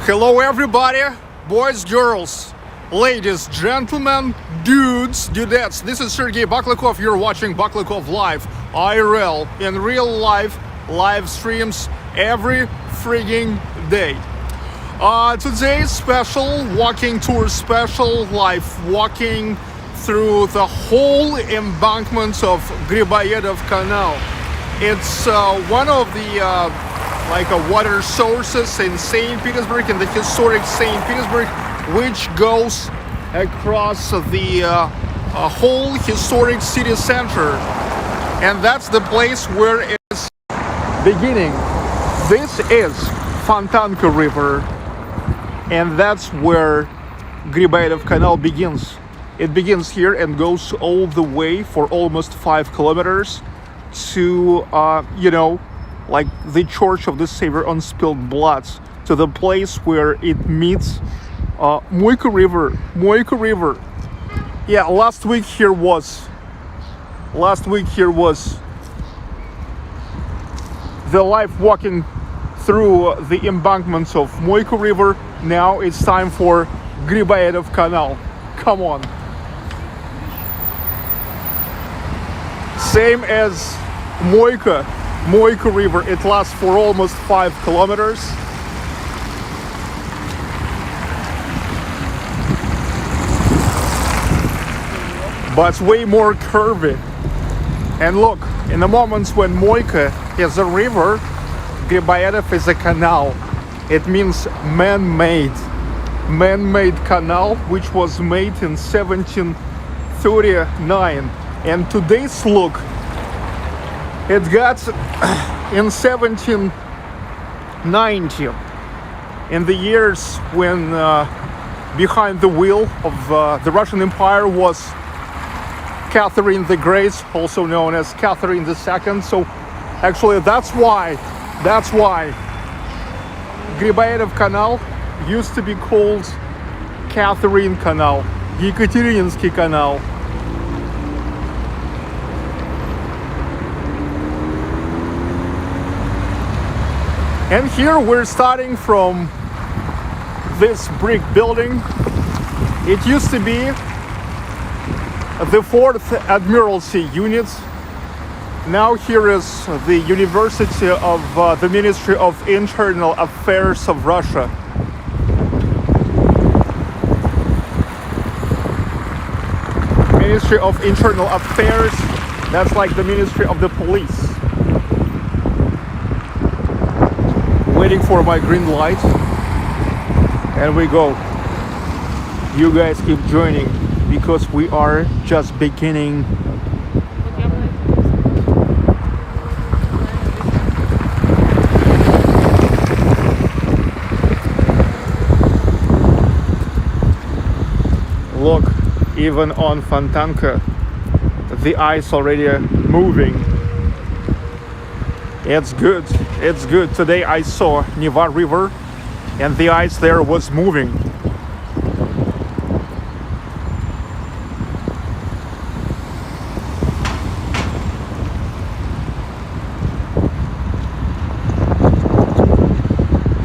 Hello everybody, boys, girls, ladies, gentlemen, dudes, dudettes. This is Sergey Baklakov. You're watching Baklakov Live, IRL, in real life, live streams every frigging day. Today's special walking tour, special life walking through the whole embankment of Griboyedov Canal. It's one of the water sources in St Petersburg, in the historic St Petersburg, which goes across the whole historic city center, and that's the place where it's beginning. This is Fontanka River, and that's where Griboyedov Canal begins. It begins here and goes all the way for almost 5 kilometers to like the Church of the Savior Unspilled Blood, to the place where it meets Moyka River. Yeah, last week here was the life walking through the embankments of Moyka River. Now it's time for Griboyedov Canal. Come on. Same as Moyka River, it lasts for almost 5 kilometers. But way more curvy. And look, in the moments when Moyka is a river, Griboyedov is a canal. It means man-made canal, which was made in 1739. And today's look, it got in 1790, in the years when behind the wheel of the Russian Empire was Catherine the Great, also known as Catherine II. So actually that's why Griboyedov Canal used to be called Catherine Canal, Екатерининский Canal. And here we're starting from this brick building. It used to be the 4th Admiralty Unit. Now here is the University of the Ministry of Internal Affairs of Russia. Ministry of Internal Affairs, that's like the Ministry of the Police. Waiting for my green light, and we go. You guys keep joining because we are just beginning. Look, even on Fontanka, the ice already moving. It's good. Today I saw Neva River and the ice there was moving.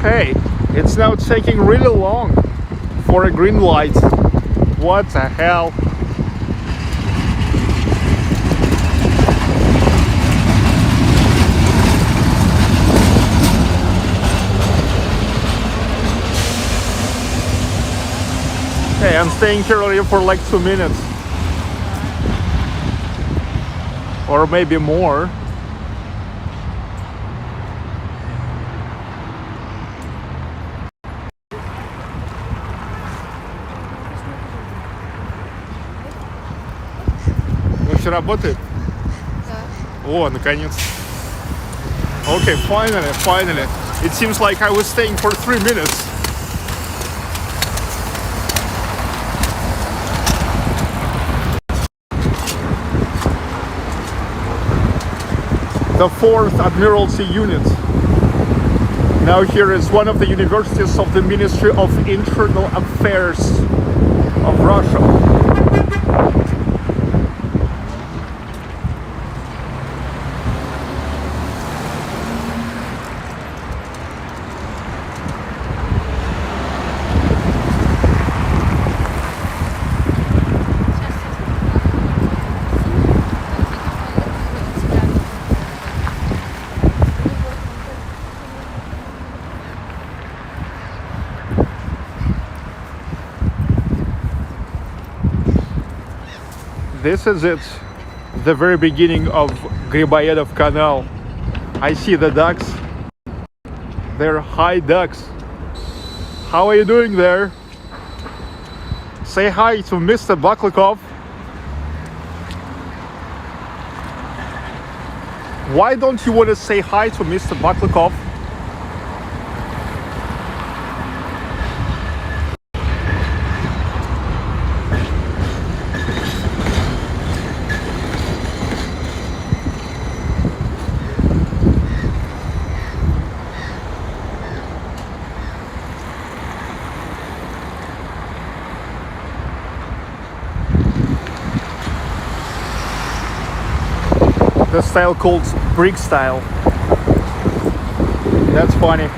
Hey, it's now taking really long for a green light. What the hell? Hey, I'm staying here already for like 2 minutes. Or maybe more. Вообще работает? Да. О, наконец. Okay, finally. It seems like I was staying for 3 minutes. The 4th Admiralty Unit. Now here is one of the universities of the Ministry of Internal Affairs of Russia. This is it, the very beginning of Griboyedov Canal. I see the ducks. They're high ducks. How are you doing there? Say hi to Mr. Baklakov. Why don't you want to say hi to Mr. Baklakov? The style called brick style. That's funny.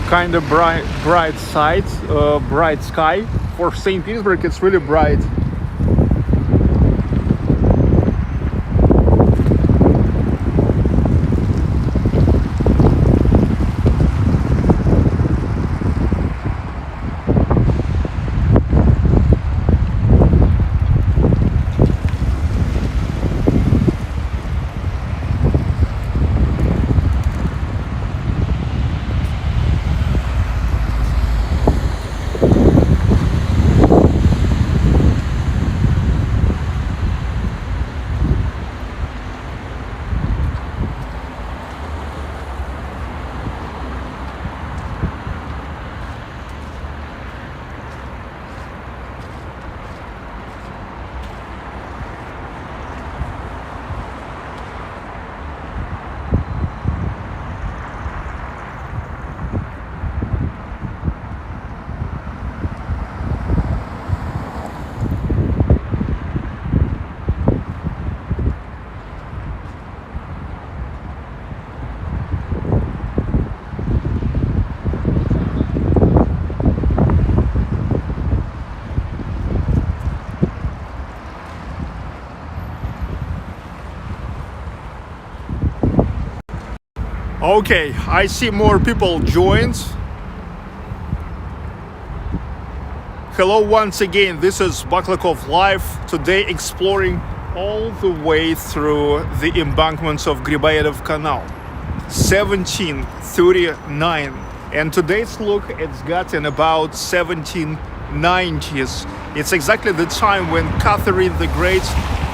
Kind of bright side, bright sky. For St. Petersburg, it's really bright. Okay, I see more people joined. Hello once again, this is Baklakov Live. Today exploring all the way through the embankments of Griboyedov Canal. 1739. And today's look, it's got in about 1790s. It's exactly the time when Catherine the Great,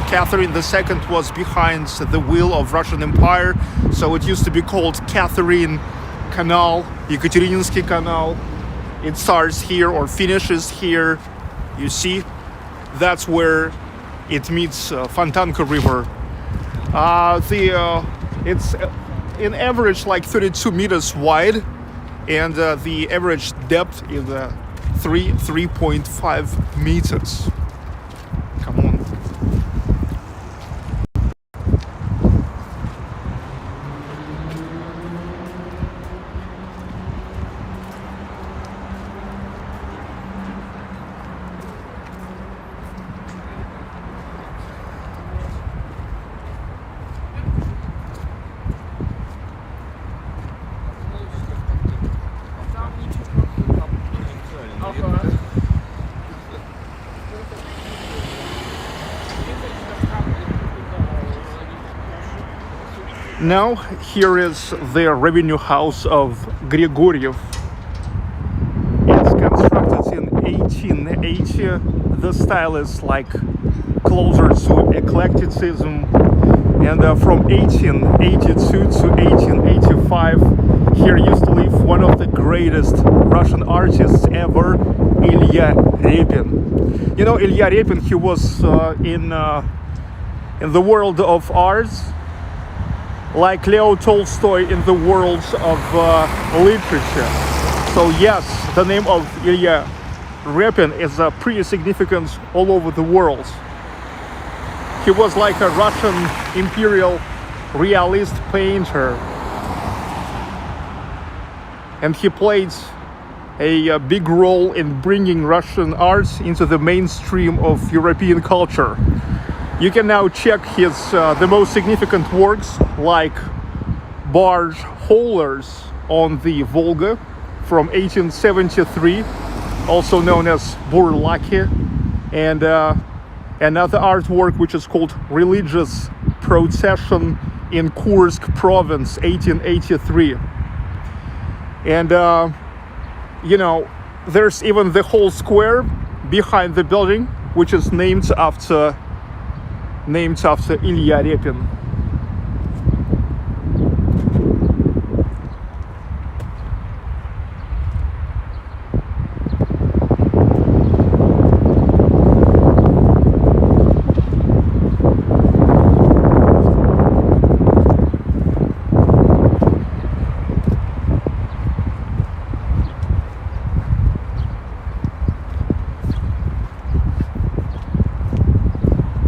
Catherine II was behind the wheel of Russian Empire. So it used to be called Catherine Canal, Yekaterinsky Canal. It starts here or finishes here. You see, that's where it meets Fontanka River. It's in average like 32 meters wide, and the average depth is 3.5 meters. Come on. Now here is the revenue house of Grigoriev. It's constructed in 1880. The style is like closer to eclecticism. And from 1882 to 1885, here used to live one of the greatest Russian artists ever, Ilya Repin. You know, Ilya Repin, he was in the world of arts, like Leo Tolstoy in the world of literature. So yes, the name of Ilya Repin is pretty significant all over the world. He was like a Russian imperial realist painter. and he played a big role in bringing Russian arts into the mainstream of European culture. You can now check his the most significant works, like barge haulers on the Volga from 1873, also known as Burlaki, and another artwork which is called Religious Procession in Kursk Province, 1883. And you know, there's even the whole square behind the building, which is named after Ilya Repin.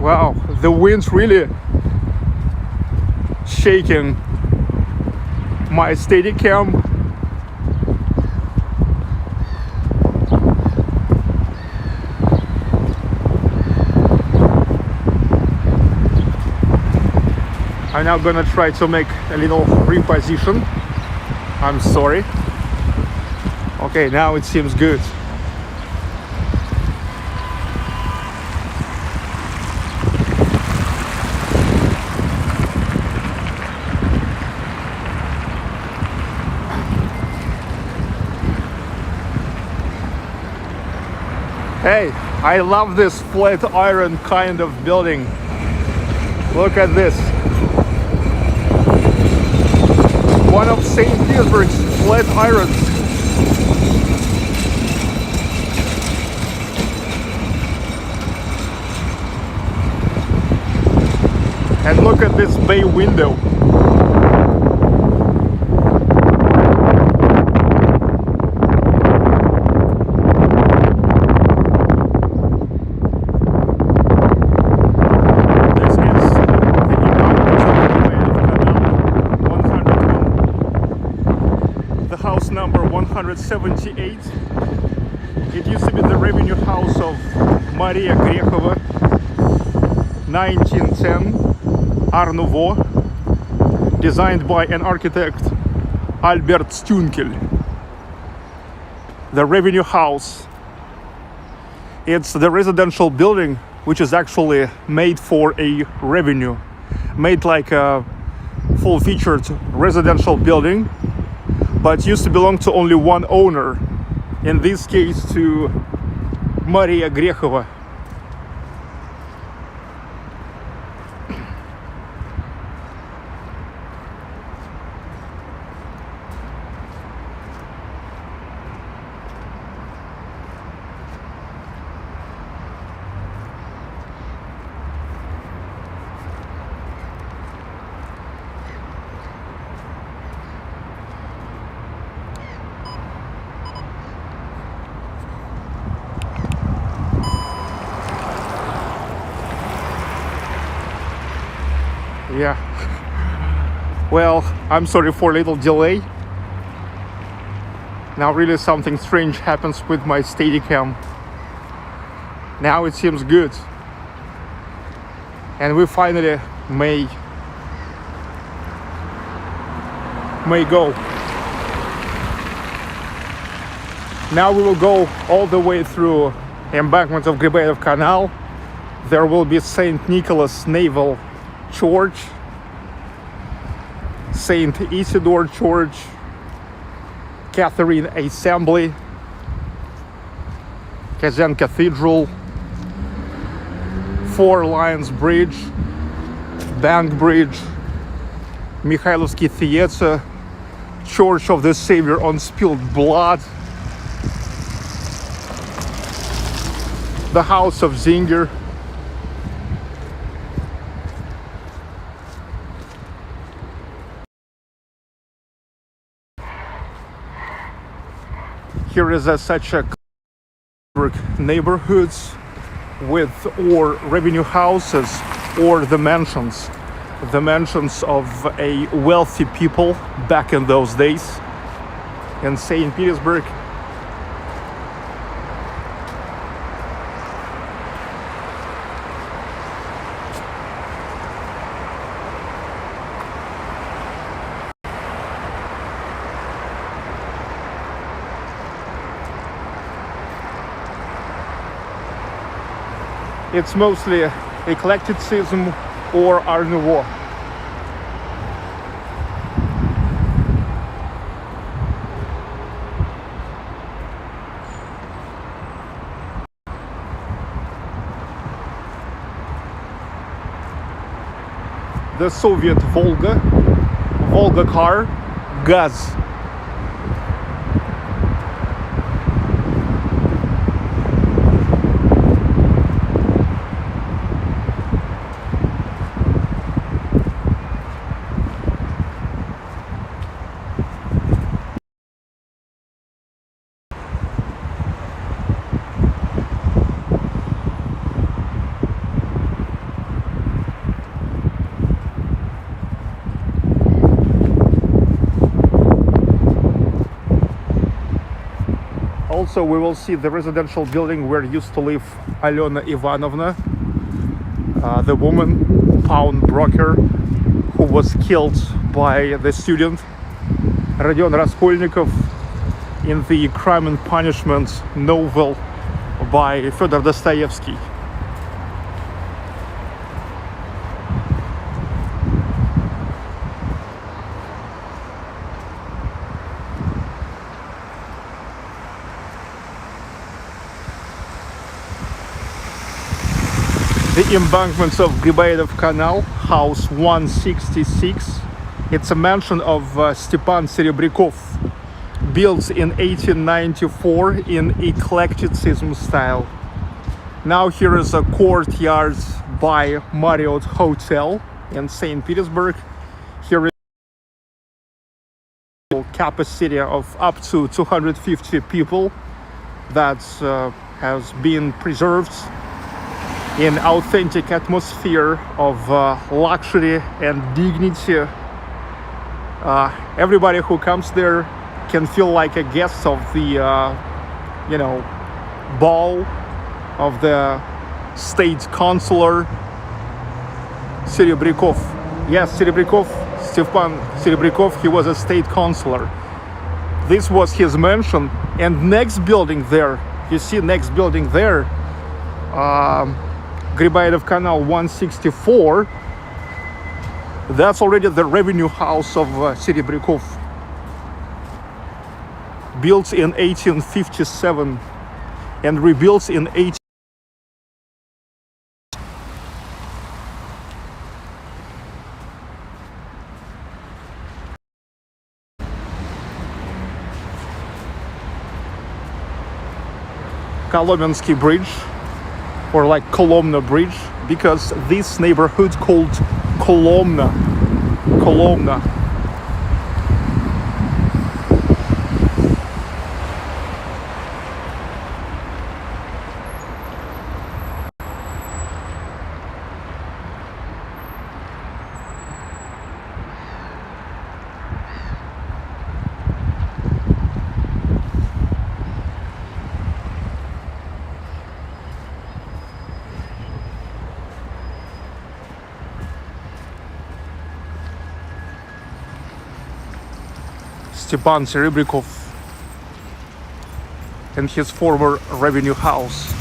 Wow, the wind's really shaking my Steadicam. I'm now gonna try to make a little reposition. I'm sorry. Okay, now it seems good. Hey, I love this flat iron kind of building. Look at this. One of St. Petersburg's flat irons. And look at this bay window. Number 178. It used to be the revenue house of Maria Grechova, 1910, Art Nouveau, designed by an architect Albert Stunkel. The revenue house. It's the residential building which is actually made for a revenue, made like a full-featured residential building, but used to belong to only one owner, in this case to Maria Grechova. Yeah, well, I'm sorry for a little delay. Now really something strange happens with my Steadicam. Now it seems good. And we finally may go. Now we will go all the way through Embankment of Griboyedov Canal. There will be St. Nicholas Naval Church, St. Isidore Church, Catherine Assembly, Kazan Cathedral, Four Lions Bridge, Bank Bridge, Mikhailovsky Theatre, Church of the Savior on Spilled Blood, the House of Zinger, here is such a neighborhoods with or revenue houses or the mansions of a wealthy people back in those days. in St. Petersburg. It's mostly eclecticism or Art Nouveau. The Soviet Volga car, Gaz. Also, we will see the residential building where used to live Alena Ivanovna, the woman pawnbroker who was killed by the student Rodion Raskolnikov in the Crime and Punishment novel by Fyodor Dostoevsky. The Embankments of Griboyedov Canal, house 166. It's a mansion of Stepan Serebryakov, built in 1894 in eclecticism style. Now here is a courtyard by Marriott Hotel in St. Petersburg. Here is a capacity of up to 250 people that has been preserved in authentic atmosphere of luxury and dignity. Everybody who comes there can feel like a guest of the ball of the state consular Serebryakov. Yes, Serebryakov, Stepan Serebryakov, he was a state consular. This was his mansion, and next building there, you see next building there, Griboyedov Canal 164, that's already the revenue house of Serebryakov, built in 1857 and rebuilt in 18. Kolomensky Bridge, or like Kolomna Bridge, because this neighborhood called Kolomna. Stepan Serebryakov and his former revenue house.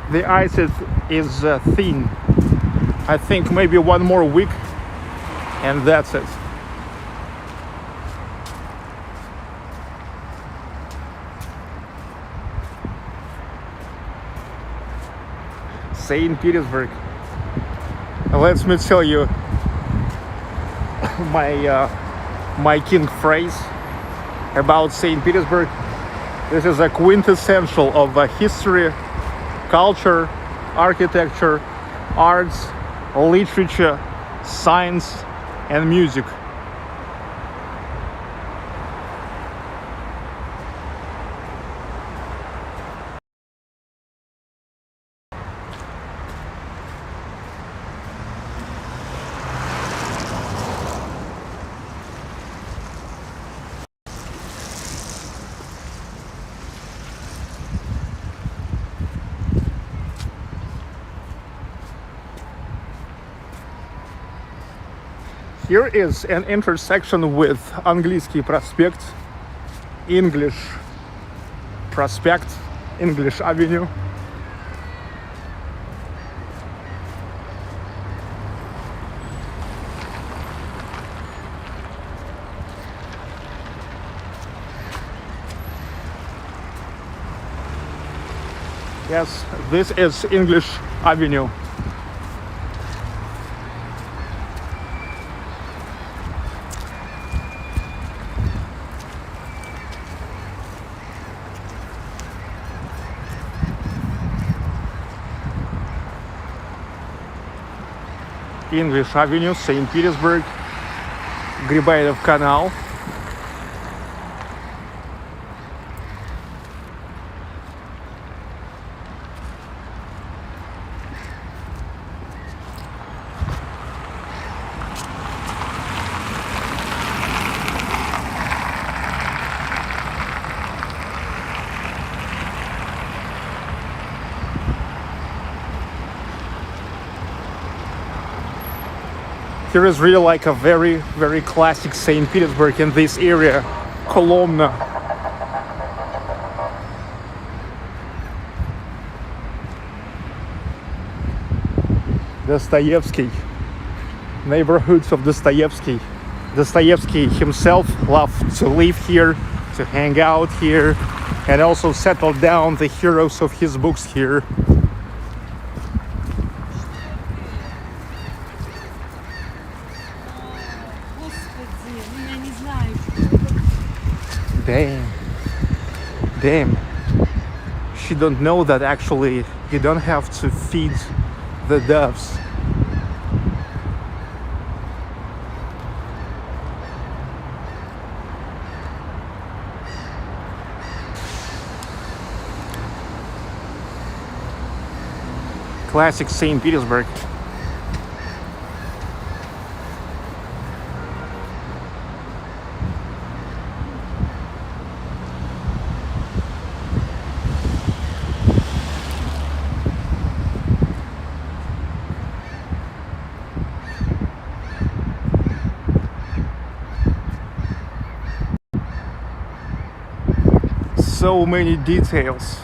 The ice is thin. I think maybe one more week and that's it. St. Petersburg. Let me tell you my king phrase about St. Petersburg. This is a quintessential of history, culture, architecture, arts, literature, science, and music. Here is an intersection with Angliysky Prospect, English Prospect, English Avenue. Yes, this is English Avenue. English Avenue, St. Petersburg, Griboyedov Canal. Here is really like a very, very classic St. Petersburg in this area, Kolomna. Dostoevsky, neighborhoods of Dostoevsky. Dostoevsky himself loved to live here, to hang out here, and also settle down the heroes of his books here. Damn. She don't know that actually you don't have to feed the doves. Classic St. Petersburg. So many details.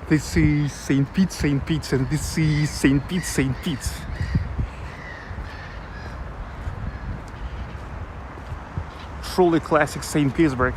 This is St. Pete, and this is St. Pete. Truly classic St. Petersburg.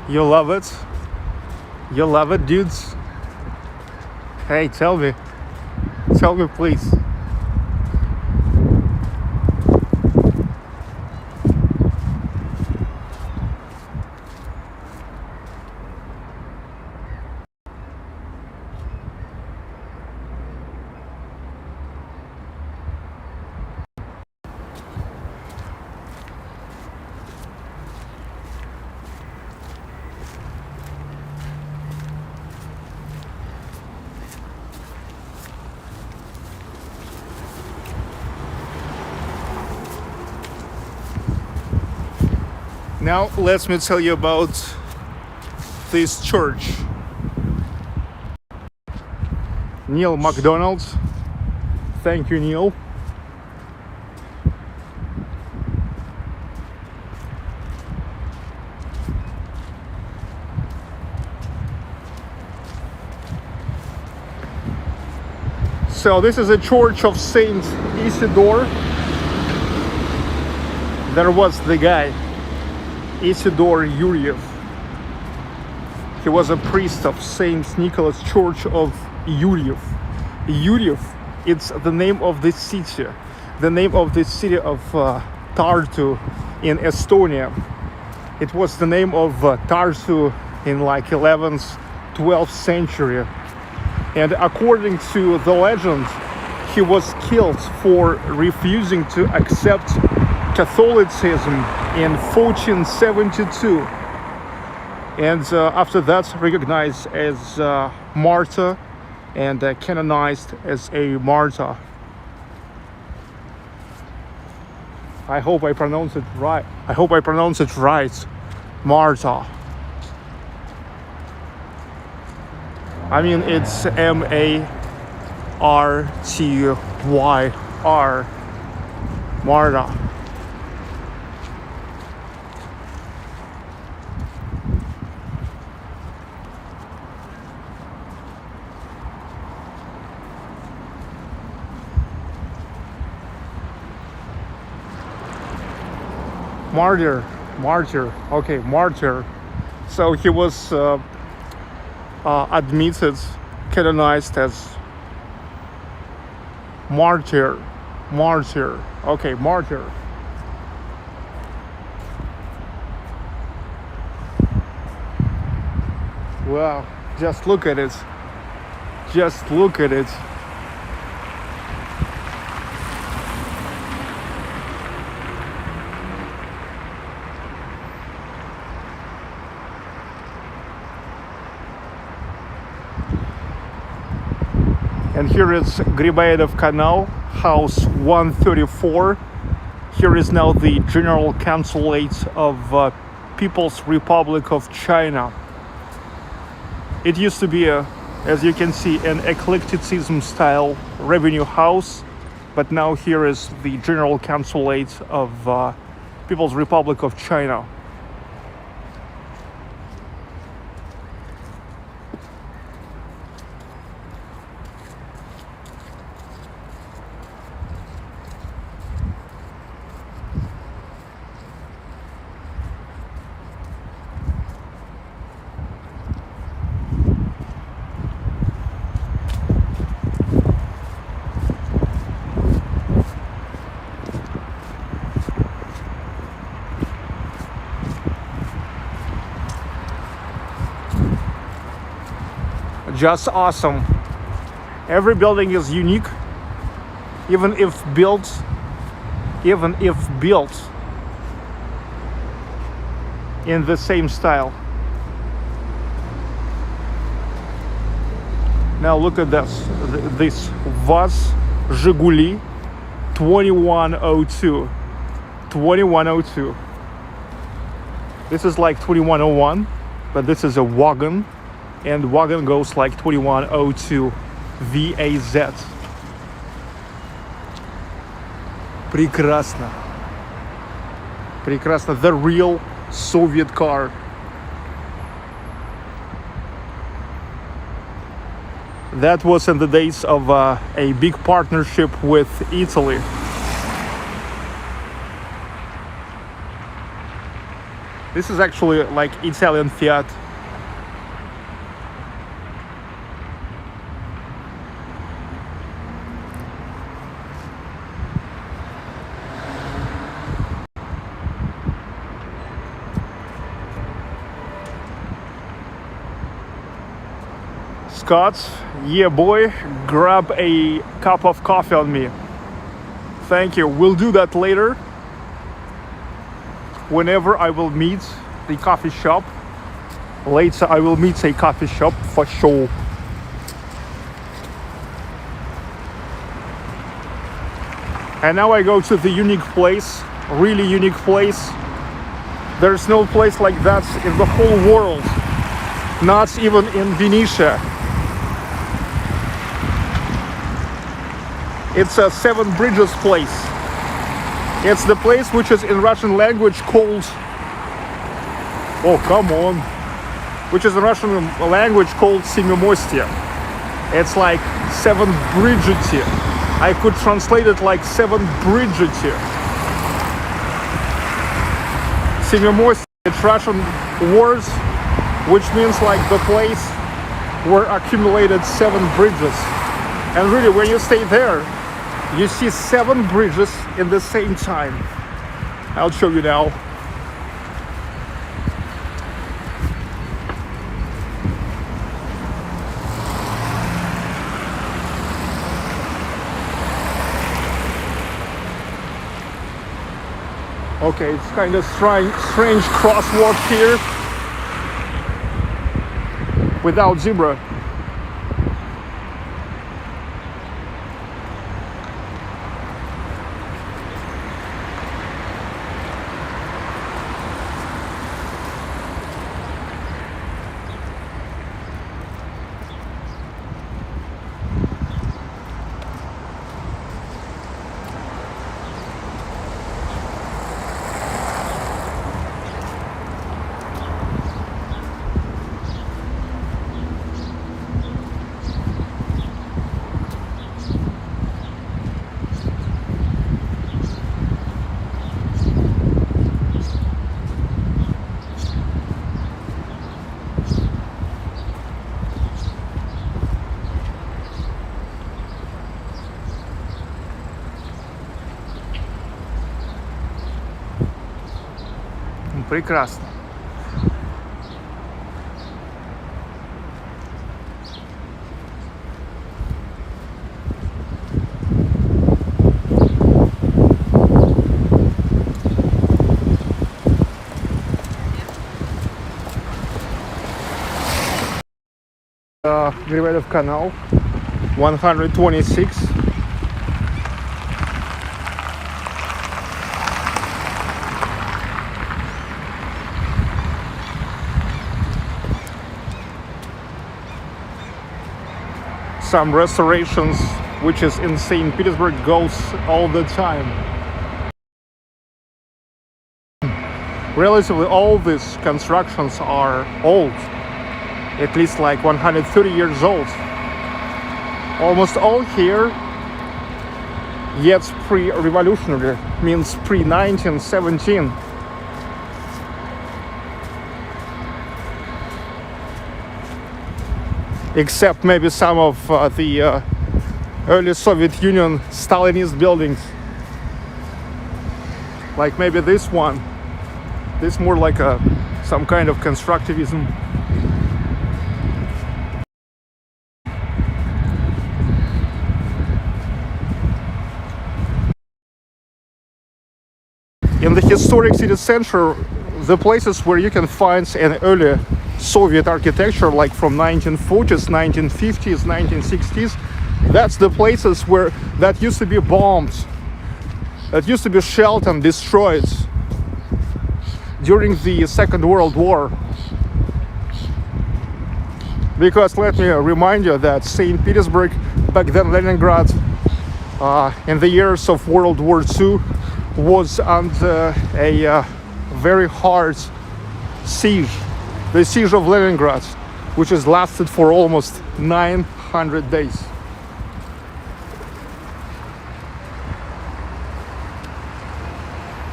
You love it? You love it, dudes? Hey, tell me please. Now let me tell you about this church. Neil McDonald. Thank you, Neil. So this is a church of Saint Isidore. There was the guy, Isidore Yuriev. He was a priest of Saint Nicholas Church of Yuriev. Yuriev, it's the name of this city. The name of the city of Tartu in Estonia. It was the name of Tartu in like 11th, 12th century. And according to the legend, he was killed for refusing to accept Catholicism in 1472. And after that, recognized as martyr and canonized as a martyr. I hope I pronounce it right. Martyr. I mean, it's M-A-R-T-Y-R. Martyr. Martyr. Okay, martyr. So he was admitted, canonized as martyr. Okay, martyr. Wow, just look at it. And here is Griboyedov Canal, house 134. Here is now the General Consulate of People's Republic of China. It used to be, as you can see, an eclecticism style revenue house, but now here is the General Consulate of People's Republic of China. Just awesome. Every building is unique, even if built in the same style. Now look at this. This Vaz Zhiguli 2102. 2102. This is like 2101, but this is a wagon. And wagon goes like 2102 VAZ. Прекрасно. The real Soviet car. That was in the days of a big partnership with Italy. This is actually like Italian Fiat. Scott, yeah boy, grab a cup of coffee on me. Thank you. We'll do that later. Whenever I will meet the coffee shop. Later I will meet a coffee shop for sure. And now I go to the unique place, really unique place. There's no place like that in the whole world, not even in Venetia. It's a Seven Bridges place. It's the place which is in Russian language called, oh come on, which is in Russian language called Semimostia. It's like Seven Bridgeti. I could translate it like Seven Bridgeti. Semimostia, it's Russian words, which means like the place where accumulated seven bridges. And really, when you stay there, you see seven bridges in the same time. I'll show you now. Okay, it's kind of strange crosswalk here without zebra. Прекрасно. Griboyedov Canal, 126. Some restorations, which is in St Petersburg, goes all the time. Relatively all these constructions are old, at least like 130 years old. Almost all here, yet pre-revolutionary, means pre-1917. Except maybe some of the early Soviet Union Stalinist buildings. Like maybe this one. This more like some kind of constructivism. In the historic city center, the places where you can find an early Soviet architecture, like from 1940s, 1950s, 1960s, that's the places where that used to be bombed, that used to be shelled and destroyed during the Second World War. Because let me remind you that St. Petersburg, back then Leningrad, in the years of World War II, was under a very hard siege. The siege of Leningrad, which has lasted for almost 900 days.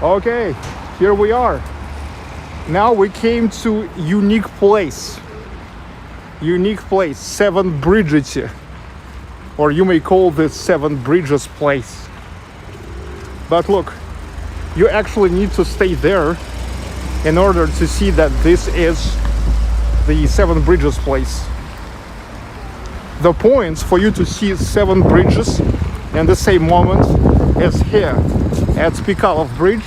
Okay, here we are. Now we came to unique place. Unique place, Seven Bridges, or you may call this Seven Bridges place. But look, you actually need to stay there in order to see that this is the Seven Bridges place. The point for you to see Seven Bridges in the same moment is here at Pikalov Bridge.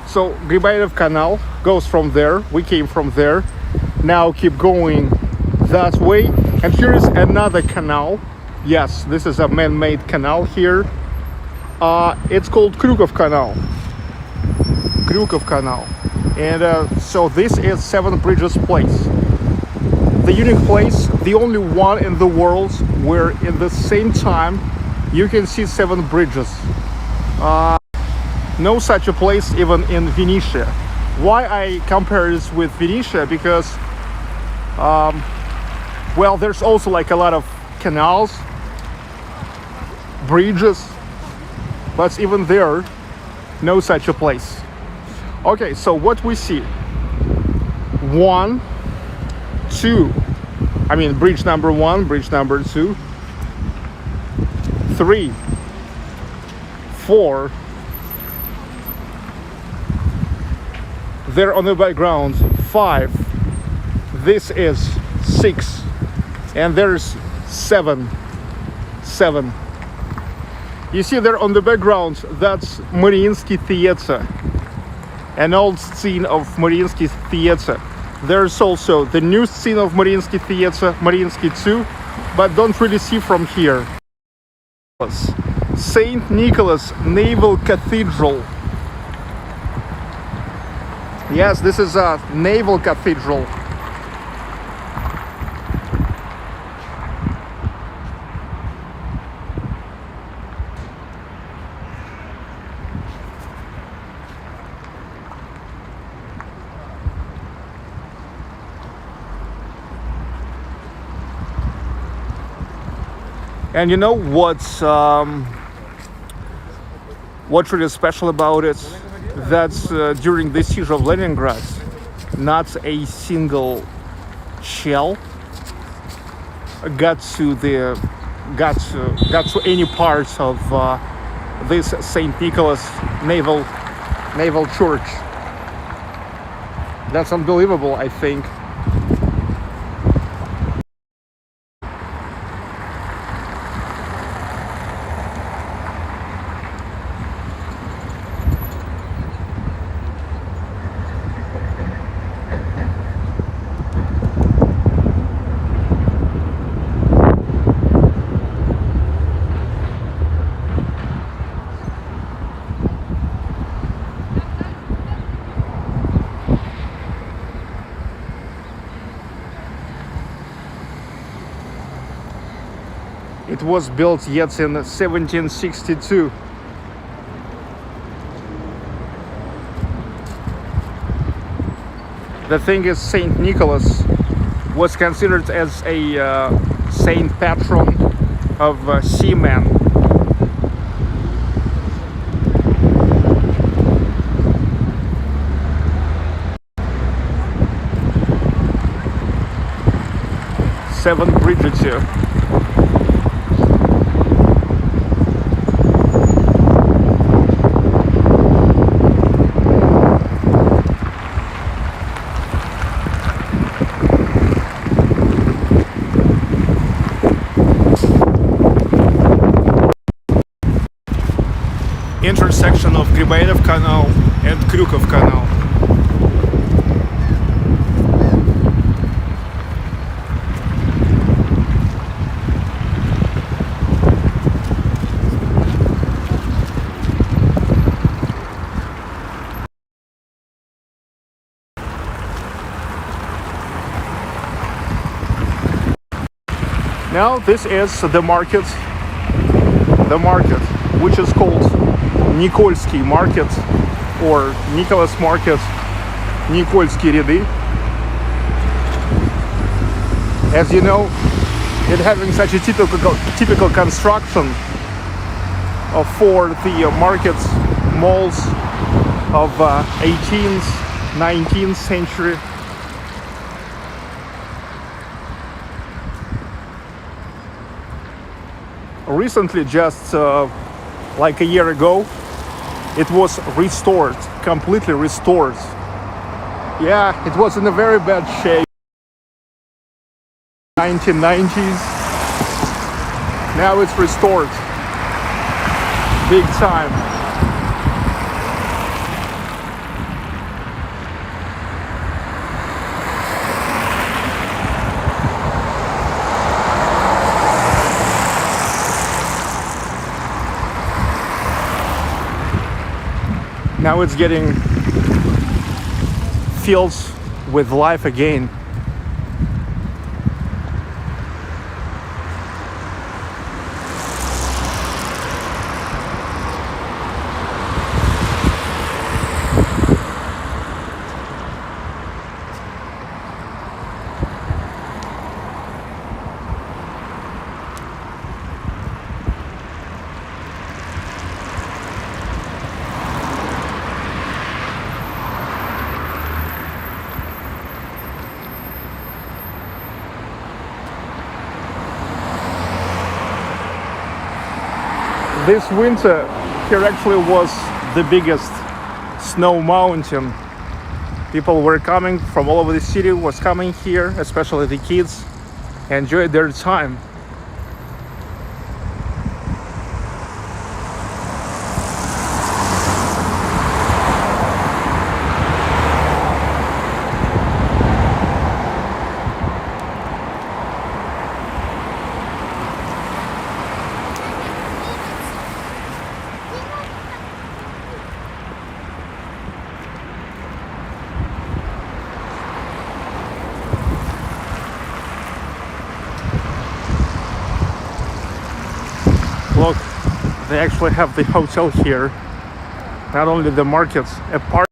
So Griboyedov Canal goes from there. We came from there. Now keep going that way. And here is another canal. Yes, this is a man-made canal here. It's called Krukov Canal. Krukov Canal. And so this is Seven Bridges Place. The unique place, the only one in the world where in the same time you can see seven bridges. No such a place even in Venetia. Why I compare this with Venetia? Because well, there's also like a lot of canals, bridges, but even there, no such a place. Okay, so what we see: 1, 2, I mean bridge number 1, bridge number 2, 3, 4. There on the background 5. This is 6, and there's 7. You see there on the background, that's Mariinsky Theater, an old scene of Mariinsky Theater. There's also the new scene of Mariinsky Theater, Mariinsky 2, but don't really see from here. St. Nicholas Naval Cathedral. Yes, this is a naval cathedral. And you know what's really special about it? That's during the siege of Leningrad, not a single shell got to any parts of this St. Nicholas Naval Church. That's unbelievable, I think. It was built yet in 1762. The thing is, Saint Nicholas was considered as a saint patron of seamen. Seven bridges here. Intersection of Griboyedov Canal and Krukov Canal. Now this is the market, which is called Nikolski Market or Nicholas Market, Nikolski Ряды. As you know, it having such a typical construction for the markets, malls of 18th, 19th century. Recently, just like a year ago, it was restored, completely restored. Yeah, it was in a very bad shape. 1990s. Now it's restored. Big time. Now it's getting filled with life again. This winter here actually was the biggest snow mountain. People were coming from all over the city, was coming here, especially the kids, enjoyed their time. Look, they actually have the hotel here. Not only the markets, a part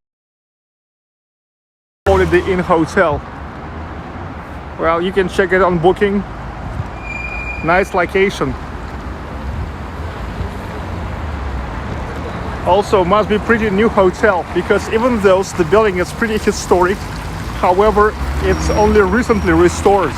only the inn hotel. Well, you can check it on Booking. Nice location. Also, must be pretty new hotel because even though the building is pretty historic, however, it's only recently restored.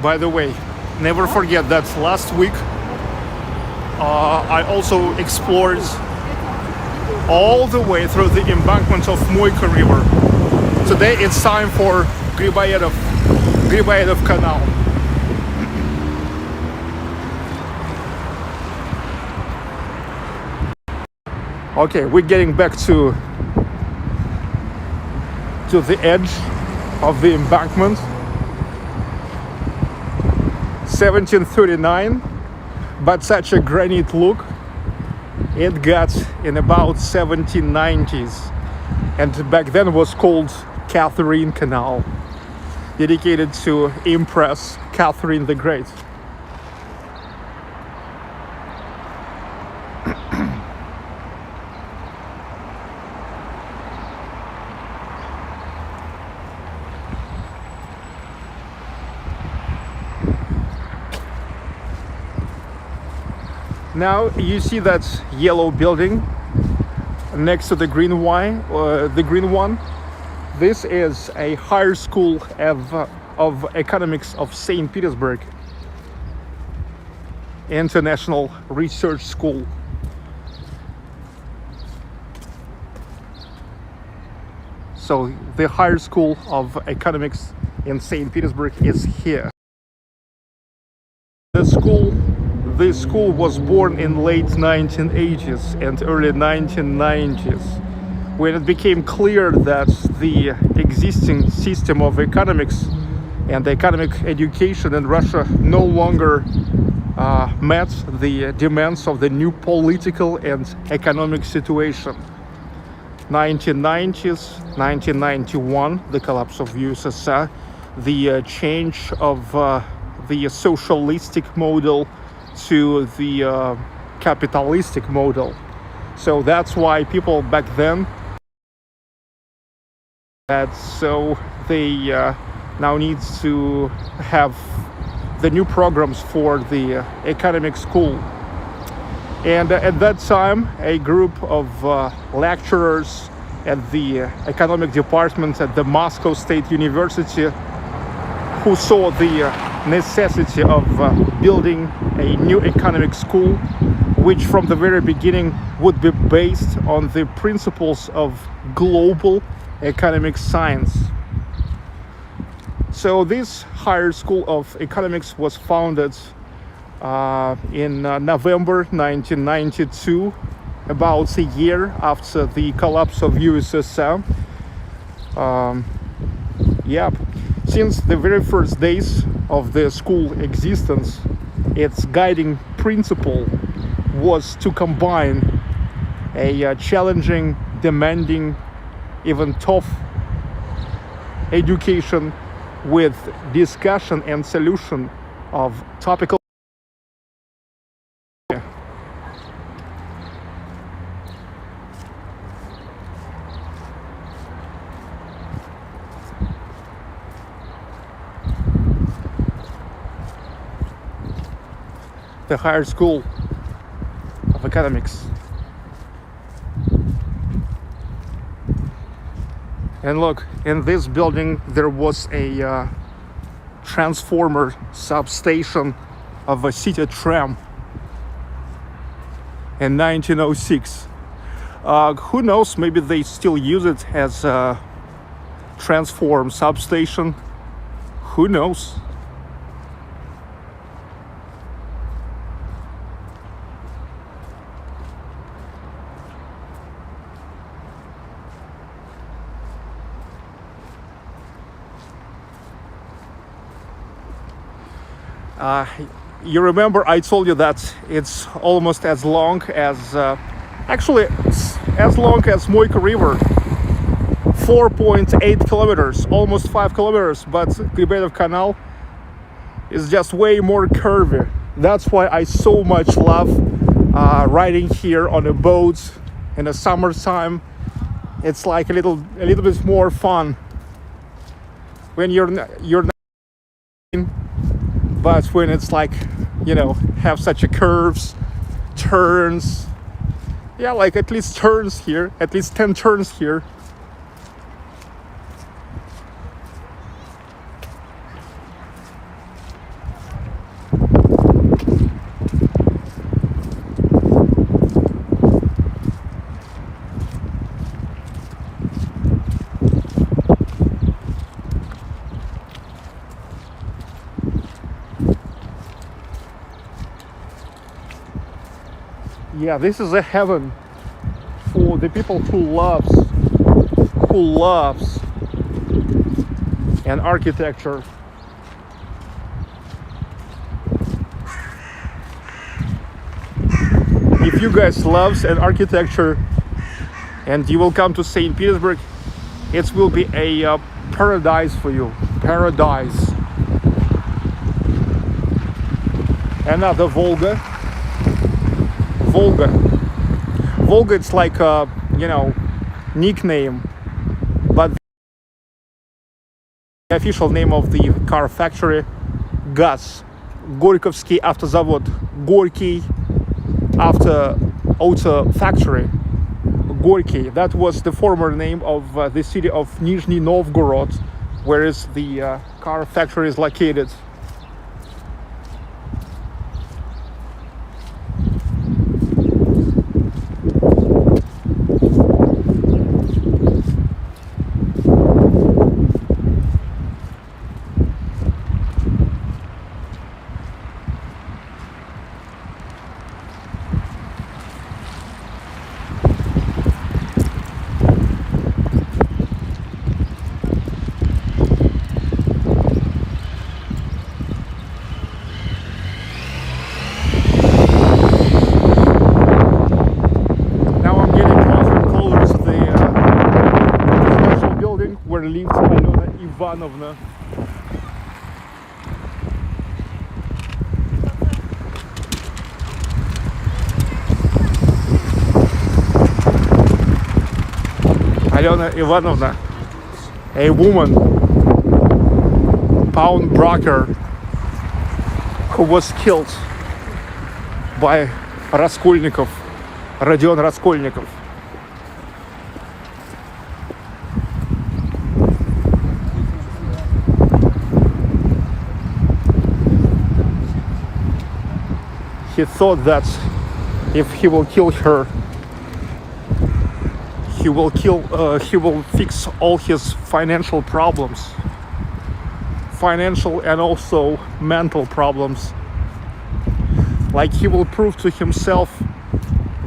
By the way, never forget that last week I also explored all the way through the embankment of Moyka River. Today it's time for Griboyedov Canal. Okay, we're getting back to the edge of the embankment. 1739, but such a granite look it got in about 1790s, and back then was called Catherine Canal, dedicated to Empress Catherine the Great. Now you see that yellow building next to the green one. This is a higher school of economics of St Petersburg, international research school. So the higher school of economics in St Petersburg is here. This school was born in late 1980s and early 1990s, when it became clear that the existing system of economics and economic education in Russia no longer met the demands of the new political and economic situation. 1990s, 1991, the collapse of USSR, the change of the socialistic model to the capitalistic model. So that's why people back then they now need to have the new programs for the economic school. And at that time, a group of lecturers at the economic department at the Moscow State University, who saw the necessity of building a new economic school, which from the very beginning would be based on the principles of global economic science. So this higher school of economics was founded in November 1992, about a year after the collapse of USSR. Since the very first days of the school existence, its guiding principle was to combine a challenging, demanding, even tough education with discussion and solution of topical. The higher school of economics. And look, in this building there was a transformer substation of a city tram in 1906. Who knows, maybe they still use it as a transform substation. Who knows? You remember I told you that it's almost as long as, actually it's as long as Moyka River, 4.8 kilometers, almost 5 kilometers, but Griboyedov Canal is just way more curvy. That's why I so much love riding here on a boat in the summertime. It's like a little bit more fun when you're not, but when it's like, you know, have such a curves, turns, yeah, like at least turns here, at least 10 turns here. Yeah, this is a heaven for the people who loves an architecture. If you guys loves an architecture and you will come to St. Petersburg, it will be a paradise for you. Paradise. Another Volga. Volga, it's like a, you know, nickname, but the official name of the car factory, GAZ, Gorьковский автозавод, Gorky auto factory, Gorky. That was the former name of the city of Nizhny Novgorod, where is the car factory is located. Ivanovna. Alena Ivanovna, a woman, pawnbroker, who was killed by Raskolnikov, Rodion Raskolnikov. He thought that if he will kill her, he will fix all his financial problems, financial and also mental problems. Like he will prove to himself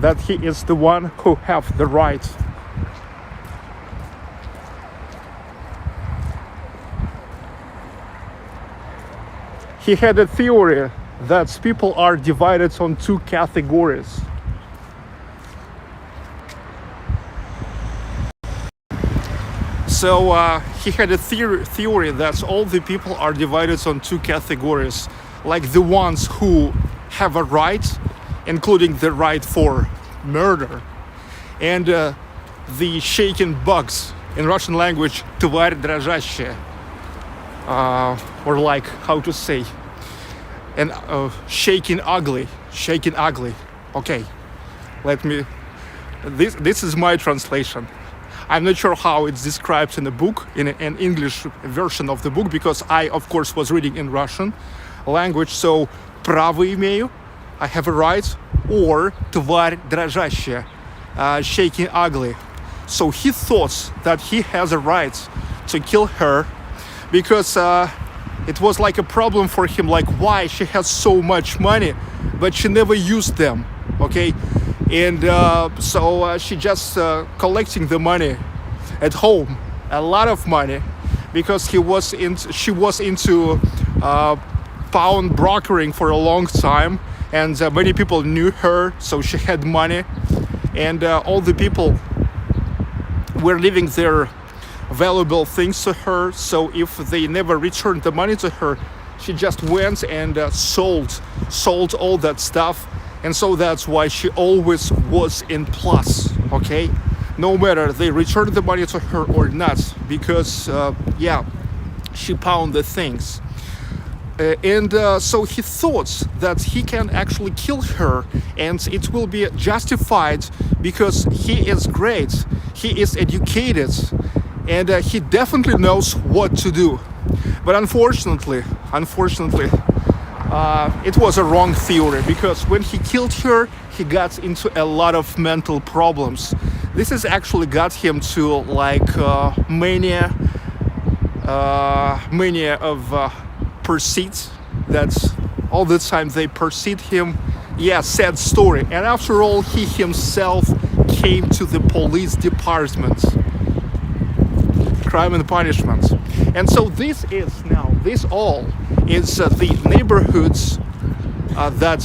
that he is the one who have the right. He had a theory that people are divided on two categories. So he had a theory that all the people are divided on two categories, like the ones who have a right, including the right for murder, and the shaking bugs, in Russian language, тварь дрожащая, or like, how to say, and shaking ugly. Okay, let me, this is my translation. I'm not sure how it's described in the book, in an English version of the book, because I, of course, was reading in Russian language. So, право имею, I have a right, or тварь дрожащая, shaking ugly. So he thought that he has a right to kill her, because it was like a problem for him, like why she has so much money, but she never used them, okay? And so she just collecting the money at home, a lot of money, because she was into pound brokering for a long time, and many people knew her, so she had money, and all the people were leaving their valuable things to her. So if they never returned the money to her, she just went and sold all that stuff. And so that's why she always was in plus, okay? No matter they returned the money to her or not, because, she pawned the things. And so he thought that he can actually kill her, and it will be justified because he is great, he is educated, and he definitely knows what to do. But unfortunately, it was a wrong theory, because when he killed her, he got into a lot of mental problems. This has actually got him to like mania of pursuit. That's all the time they pursued him. Yeah, sad story. And after all, he himself came to the police department, crime and punishment. And so this all is the neighborhoods that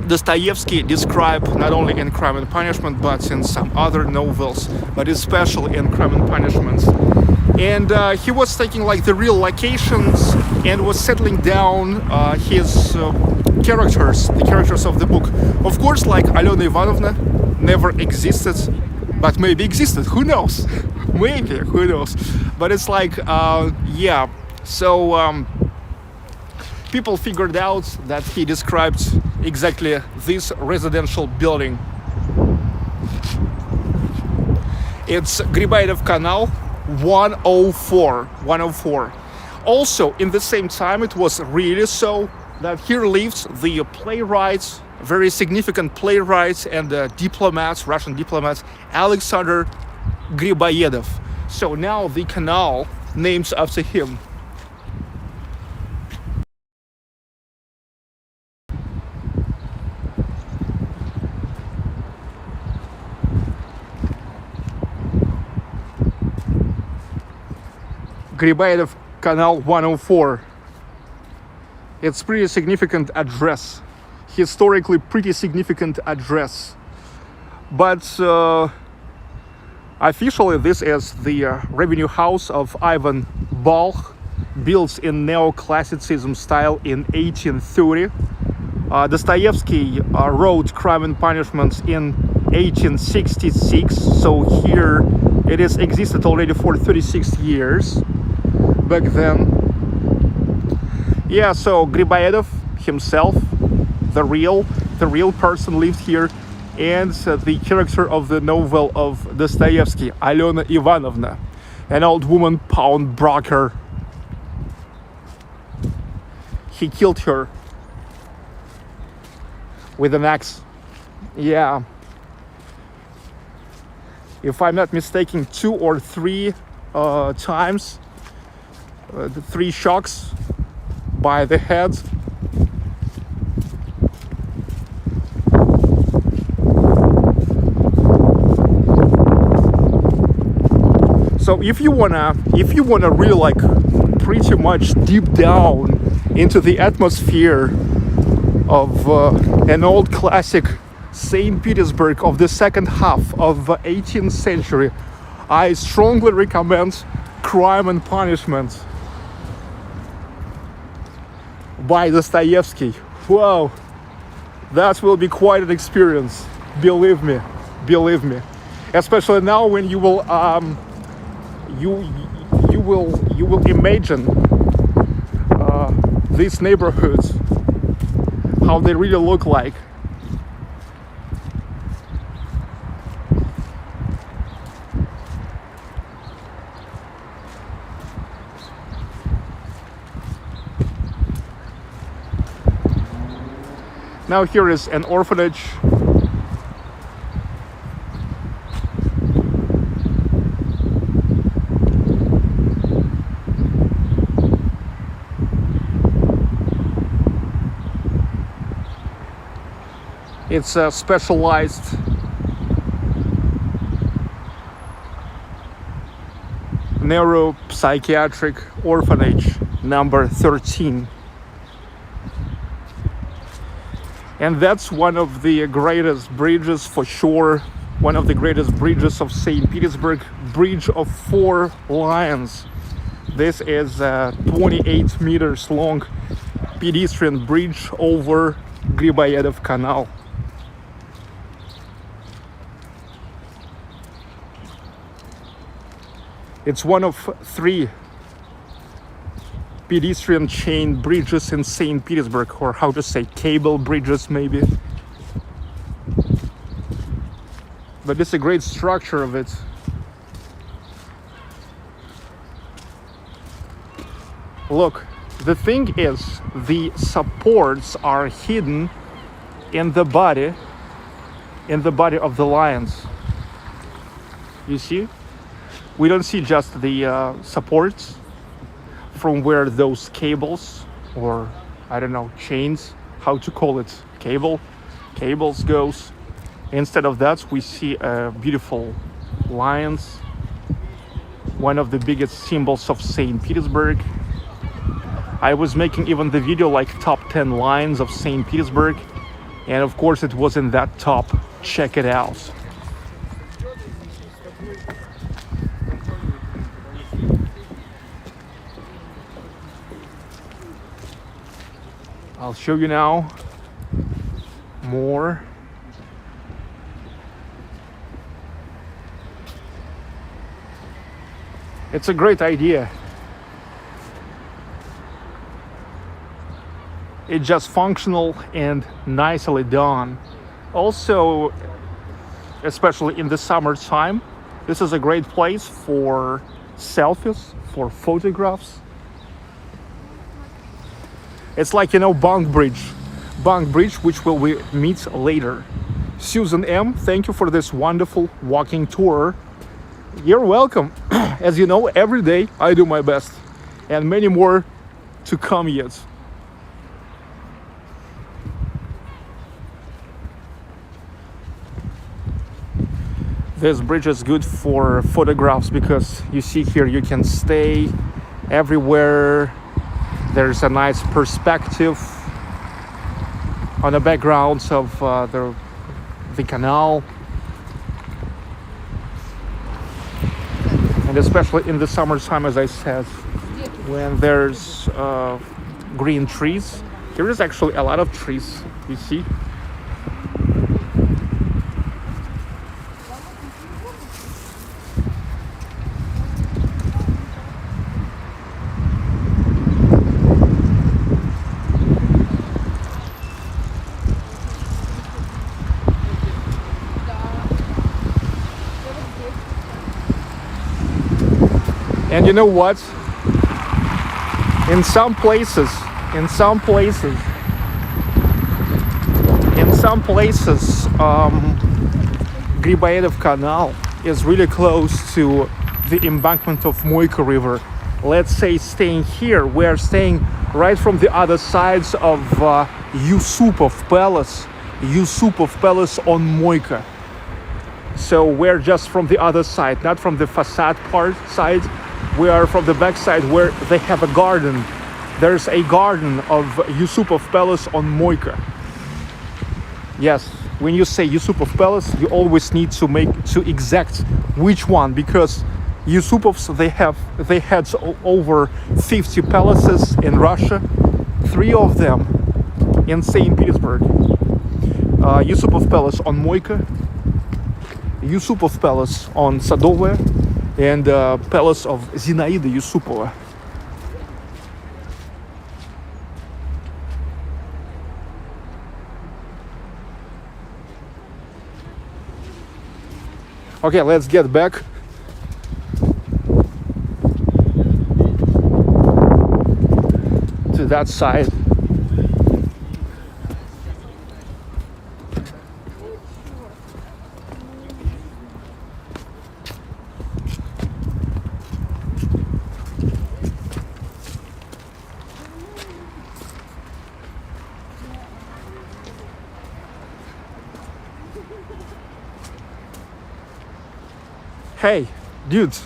Dostoevsky described not only in Crime and Punishment, but in some other novels, but especially in Crime and Punishment. And he was taking like the real locations and was settling down his characters, the characters of the book. Of course, like Alena Ivanovna never existed, but maybe existed, who knows? Maybe, who knows? But it's like, so people figured out that he described exactly this residential building. It's Griboyedov Canal 104. Also, in the same time, it was really so that here lived the playwright, very significant playwright and diplomat, Russian diplomat, Alexandr Griboyedov. So now the canal named after him. Griboyedov Canal 104. It's pretty significant address, historically pretty significant address. But officially this is the revenue house of Ivan Balch, built in neoclassicism style in 1830. Dostoevsky wrote Crime and Punishment in 1866, so here it has existed already for 36 years back then. Yeah, so Griboyedov himself, the real person, lived here, and the character of the novel of Dostoevsky, Alena Ivanovna, an old woman pawnbroker. He killed her with an axe. Yeah. if I'm not mistaken, 2 or 3 times, the 3 shocks by the head. So if you wanna really like pretty much deep down into the atmosphere of an old classic St. Petersburg of the second half of the 18th century, I strongly recommend Crime and Punishment by Dostoevsky. Wow, that will be quite an experience, believe me. Especially now when you will you will imagine these neighborhoods, how they really look like. Now here is an orphanage. It's a specialized Psychiatric Orphanage number 13. And that's one of the greatest bridges for sure, one of the greatest bridges of St. Petersburg, Bridge of 4 Lions. This is a 28 meters long pedestrian bridge over Griboyedov Canal. It's one of 3 pedestrian chain bridges in St. Petersburg, or how to say, cable bridges maybe. But it's a great structure of it. Look, the thing is, the supports are hidden in the body of the lions. You see? We don't see just the supports from where those cables, or I don't know, chains, how to call it, cables goes. Instead of that, we see beautiful lions, one of the biggest symbols of St. Petersburg. I was making even the video like top 10 lions of St. Petersburg, and of course it was in that top. Check it out. I'll show you now more. It's a great idea. It's just functional and nicely done. Also, especially in the summertime, this is a great place for selfies, for photographs. It's like, you know, bunk bridge, which we meet later. Susan M., thank you for this wonderful walking tour. You're welcome. As you know, every day I do my best, and many more to come yet. This bridge is good for photographs because you see here you can stay everywhere. There's a nice perspective on the backgrounds of the canal. And especially in the summertime, as I said, when there's green trees. There is actually a lot of trees, you see. And you know what? In some places, Griboyedov Canal is really close to the embankment of Moyka River. Let's say staying here, we're staying right from the other sides of Yusupov Palace on Moyka. So we're just from the other side, not from the facade side. We are from the back side where they have a garden. There's a garden of Yusupov Palace on Moyka. Yes, when you say Yusupov Palace, you always need to exact which one, because Yusupovs, they had over 50 palaces in Russia, 3 of them in St Petersburg. Yusupov Palace on Moyka, Yusupov Palace on Sadovaya, and Palace of Zinaida Yusupova. Okay, let's get back. To that side. Hey, dude,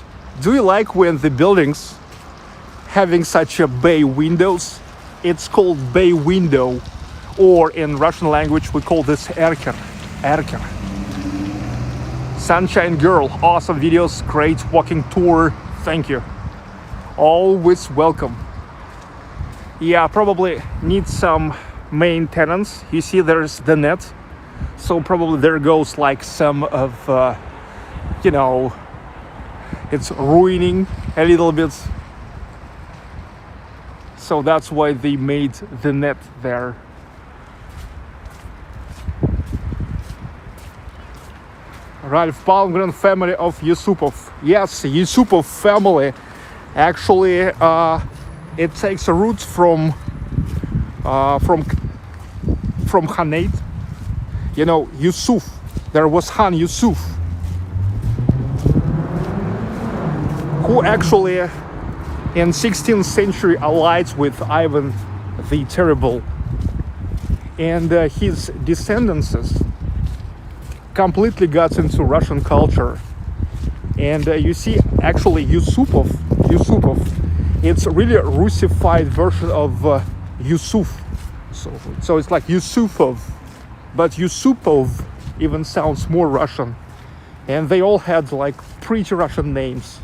do you like when the buildings having such a bay windows? It's called bay window, or in Russian language we call this erker. Sunshine Girl, awesome videos, great walking tour, thank you. Always welcome. Yeah, probably need some maintenance. You see there's the net, so probably there goes like some of, you know, it's ruining a little bit. So that's why they made the net there. Ralph Palmgren, family of Yusupov. Yes, Yusupov family. Actually, it takes a root from Khanate. You know, Yusuf. There was Khan Yusuf, who actually in 16th century allied with Ivan the Terrible, and his descendants completely got into Russian culture. And you see, actually Yusupov, it's really a Russified version of Yusuf. So it's like Yusupov, but Yusupov even sounds more Russian. And they all had like pretty Russian names.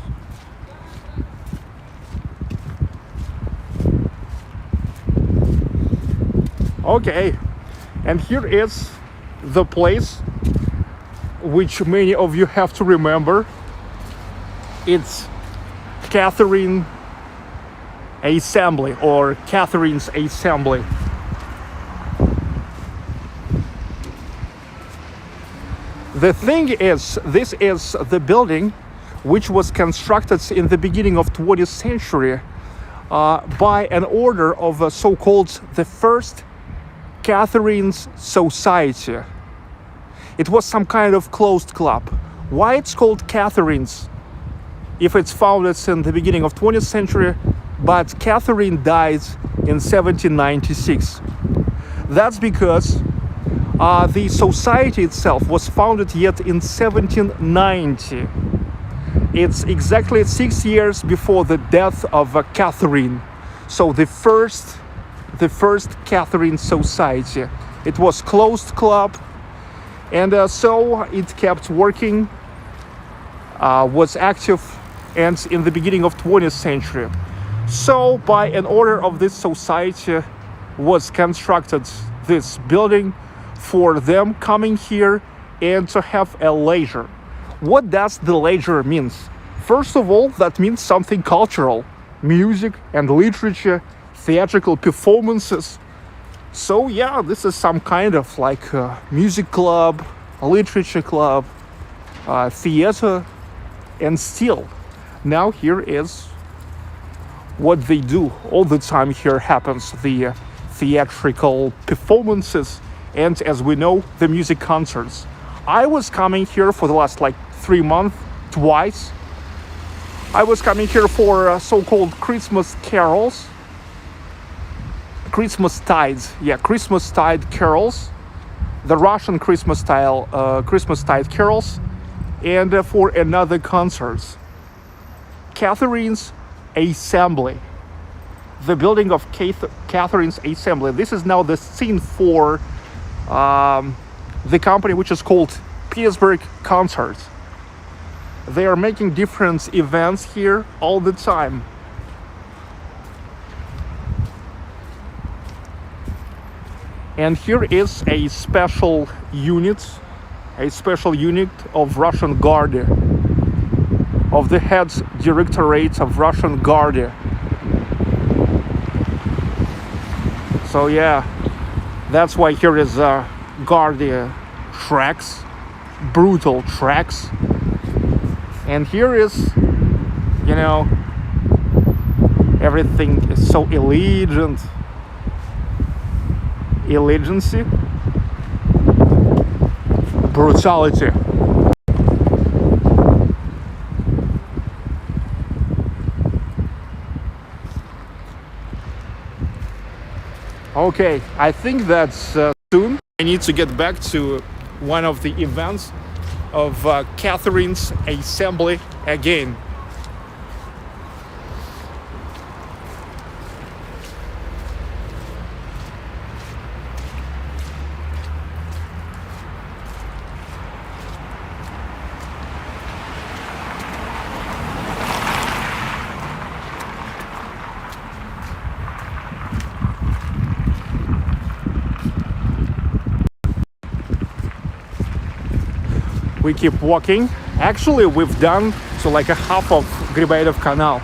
Okay, and here is the place which many of you have to remember. It's Catherine Assembly, or Catherine's Assembly. The thing is, this is the building which was constructed in the beginning of 20th century by an order of so-called the First Catherine's Society. It was some kind of closed club. Why it's called Catherine's if it's founded in the beginning of 20th century, but Catherine died in 1796? That's because the society itself was founded yet in 1790. It's exactly 6 years before the death of Catherine. So the first Catherine Society. It was closed club, and so it kept working, was active, and in the beginning of 20th century. So by an order of this society was constructed this building for them coming here and to have a leisure. What does the leisure means? First of all, that means something cultural, music and literature, theatrical performances. So yeah, this is some kind of like a music club, a literature club, theater, and still. Now here is what they do all the time. Here happens the theatrical performances, and as we know, the music concerts. I was coming here for the last like 3 months, twice. I was coming here for so-called Christmas carols. Christmastide carols. The Russian Christmastide carols. And for another concerts. Catherine's Assembly. The building of Catherine's Assembly. This is now the scene for the company which is called Petersburg Concerts. They are making different events here all the time. And here is a special unit of Russian Guard, of the heads directorate of Russian Guard. So yeah, that's why here is Guard tracks, brutal tracks. And here is, you know, everything is so allegiancy. Brutality. Okay, I think that's soon. I need to get back to one of the events of Catherine's Assembly again. We keep walking. Actually, we've done to like a half of Griboyedov Canal.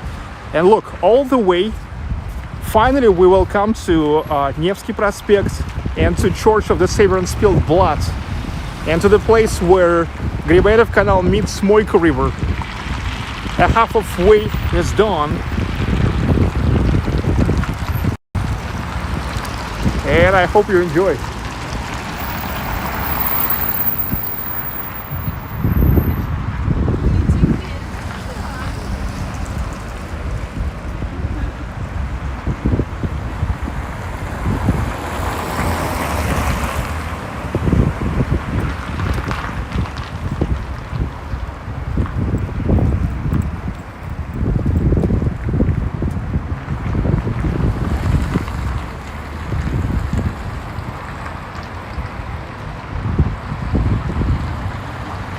And look, all the way, finally we will come to Nevsky Prospect and to Church of the Savior and Spilled Blood, and to the place where Griboyedov Canal meets Moyka River. A half of way is done. And I hope you enjoy.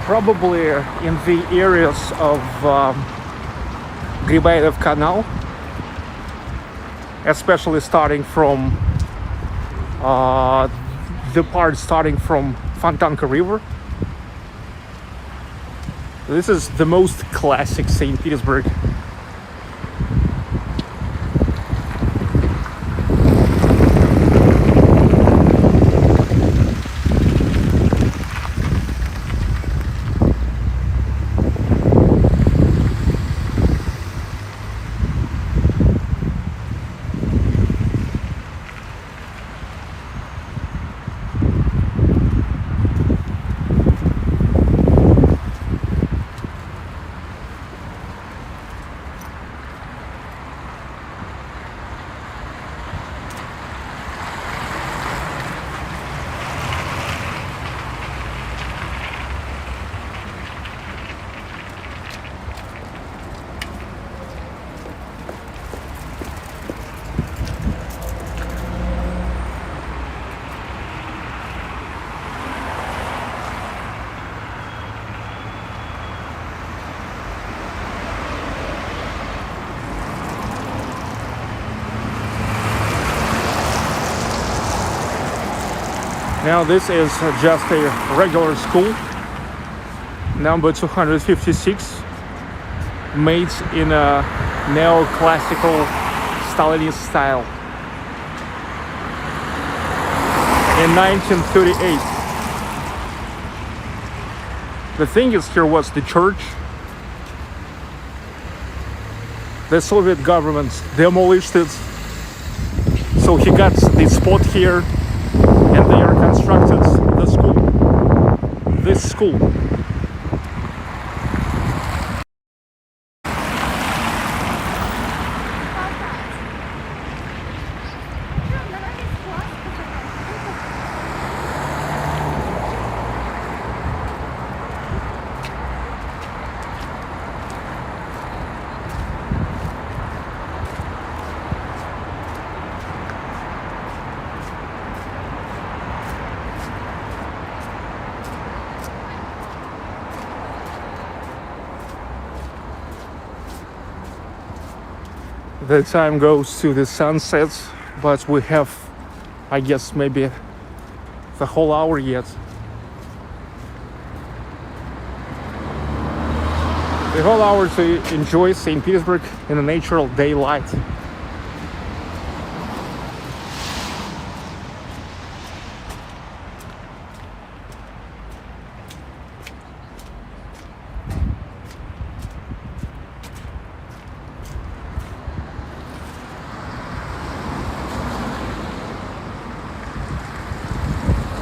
Probably in the areas of Griboyedov Canal, especially starting from the part starting from Fontanka River. This is the most classic St. Petersburg. Now this is just a regular school, number 256, made in a neoclassical Stalinist style in 1938. The thing is, here was the church. The Soviet government demolished it, so he got this spot here, and they reconstructed the school. This school. the time goes to the sunset, but we have, I guess, maybe the whole hour yet. The whole hour to enjoy St. Petersburg in a natural daylight.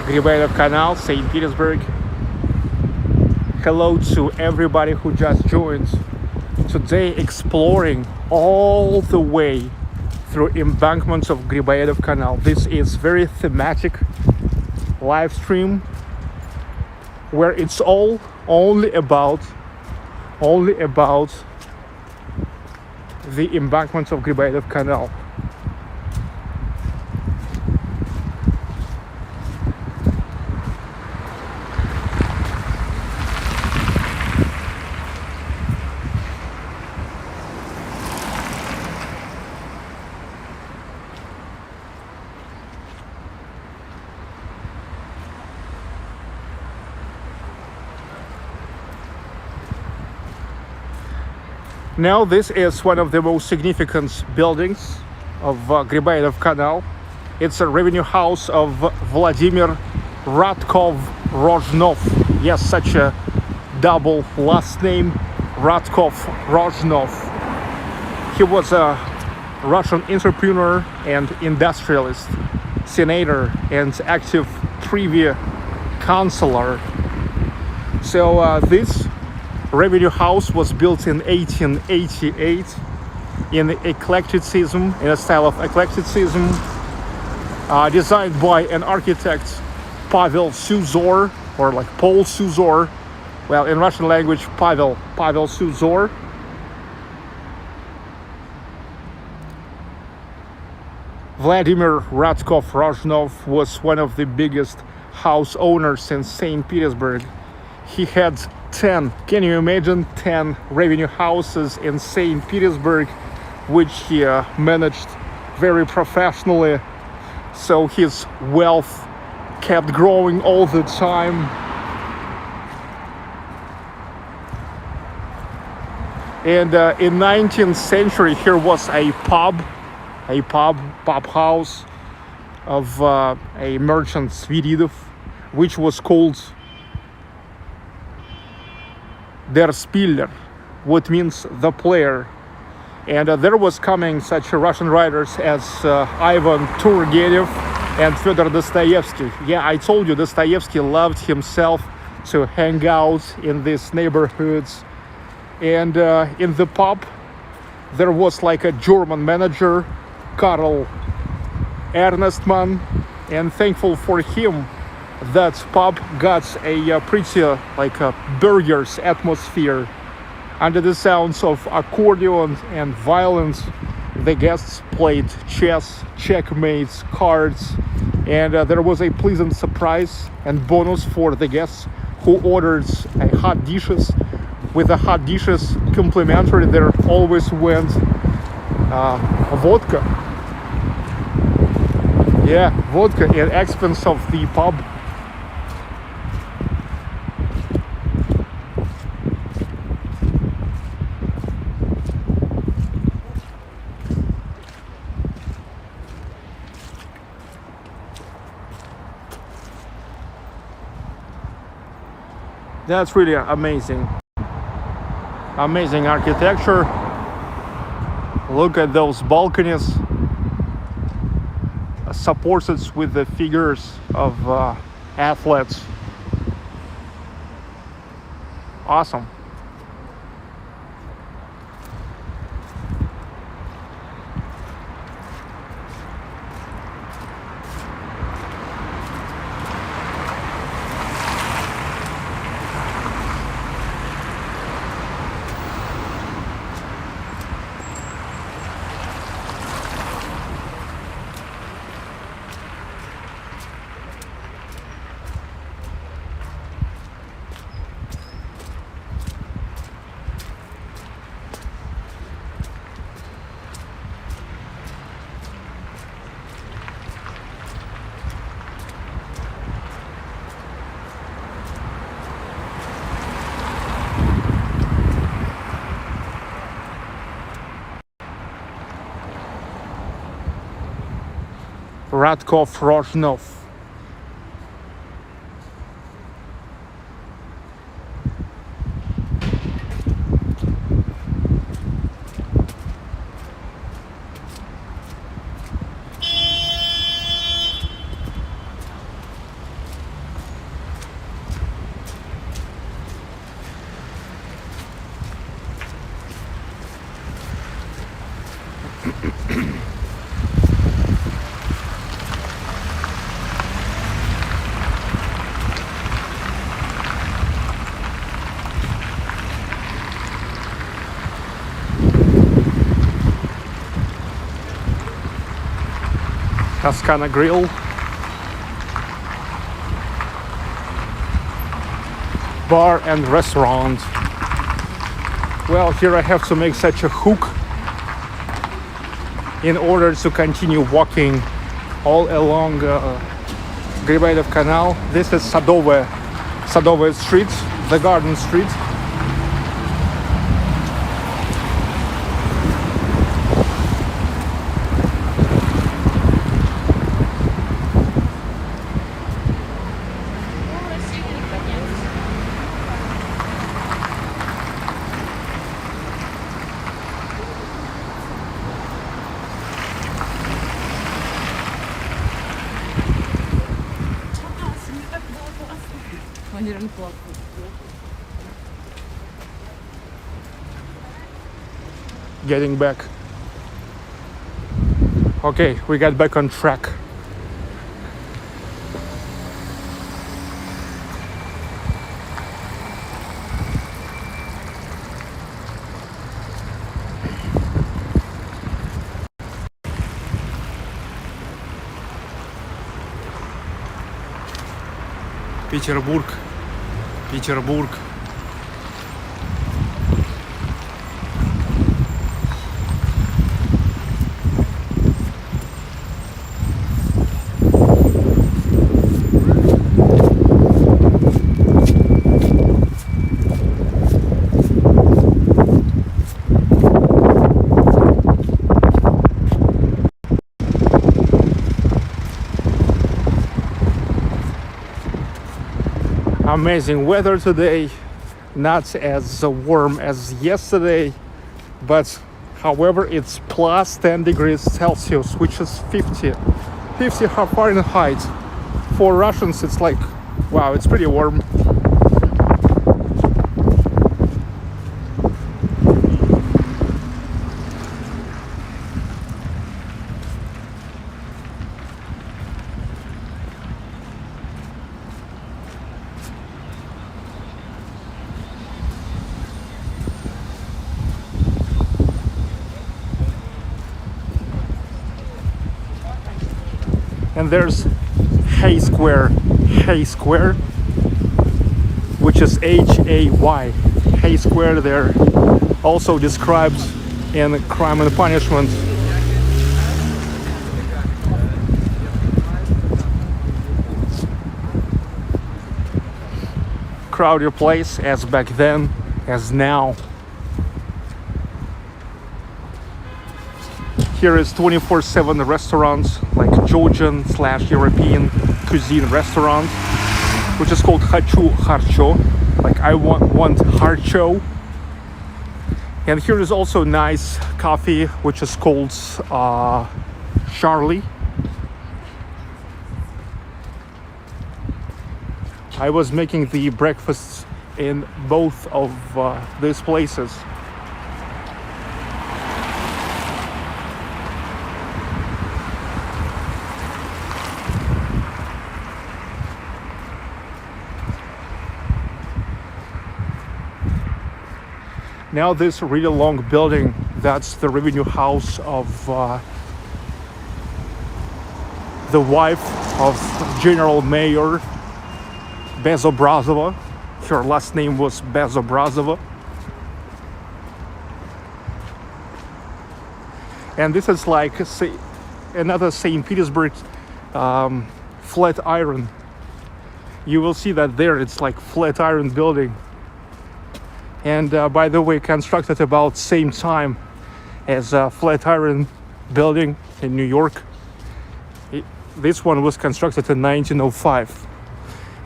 Griboyedov Canal, St. Petersburg. Hello to everybody who just joined. Today exploring all the way through Embankments of Griboyedov Canal. This is very thematic live stream where it's only about the embankments of Griboyedov Canal. Now this is one of the most significant buildings of Griboyedov Canal. It's a revenue house of Vladimir Radkov Rozhnov. Yes, such a double last name, Radkov Rozhnov. He was a Russian entrepreneur and industrialist, senator and active Privy Councillor. So this revenue house was built in 1888 in eclecticism, in a style of eclecticism, designed by an architect, Pavel Suzor, or like Paul Suzor. Well, in Russian language, Pavel Suzor. Vladimir Radkov Rozhnov was one of the biggest house owners in St. Petersburg. He had 10, can you imagine, 10 revenue houses in St. Petersburg, which he managed very professionally. So his wealth kept growing all the time. And in 19th century, here was a pub house of a merchant Sviridov, which was called Der Spieler, what means the player. And there was coming such Russian writers as Ivan Turgenev and Fyodor Dostoevsky. Yeah, I told you Dostoevsky loved himself to hang out in these neighborhoods. And in the pub there was like a German manager, Karl Ernestmann, and thankful for him, that pub got a pretty like a burgers atmosphere. Under the sounds of accordion and violins, the guests played chess, checkmates, cards, and there was a pleasant surprise and bonus for the guests who ordered hot dishes. With the hot dishes complimentary, there always went vodka. Yeah, vodka at expense of the pub. That's really amazing. Amazing architecture. Look at those balconies, supported with the figures of athletes. Awesome. Radkov Rojnov. Toscana Grill. Bar and restaurant. Well, here I have to make such a hook in order to continue walking all along Griboyedov Canal. This is Sadova Street, the Garden Street. Getting back. Okay, we got back on track. Peterborough. Amazing weather today, not as warm as yesterday, but however it's plus 10 degrees Celsius, which is 50 Fahrenheit. For Russians it's like, wow, it's pretty warm. And there's Hay Square, which is Hay. Hay Square there, also described in Crime and Punishment. Crowded place as back then as now. Here is 24/7 restaurants, like Georgian/European cuisine restaurant, which is called Хочу Харчо, like I want harcho. And here is also nice coffee, which is called Charlie. I was making the breakfasts in both of these places. Now this really long building, that's the revenue house of the wife of General Mayor Bezobrazova. Her last name was Bezobrazova. And this is like another St. Petersburg flat iron. You will see that there it's like flat iron building. And by the way, constructed about same time as a Flatiron building in New York. This one was constructed in 1905.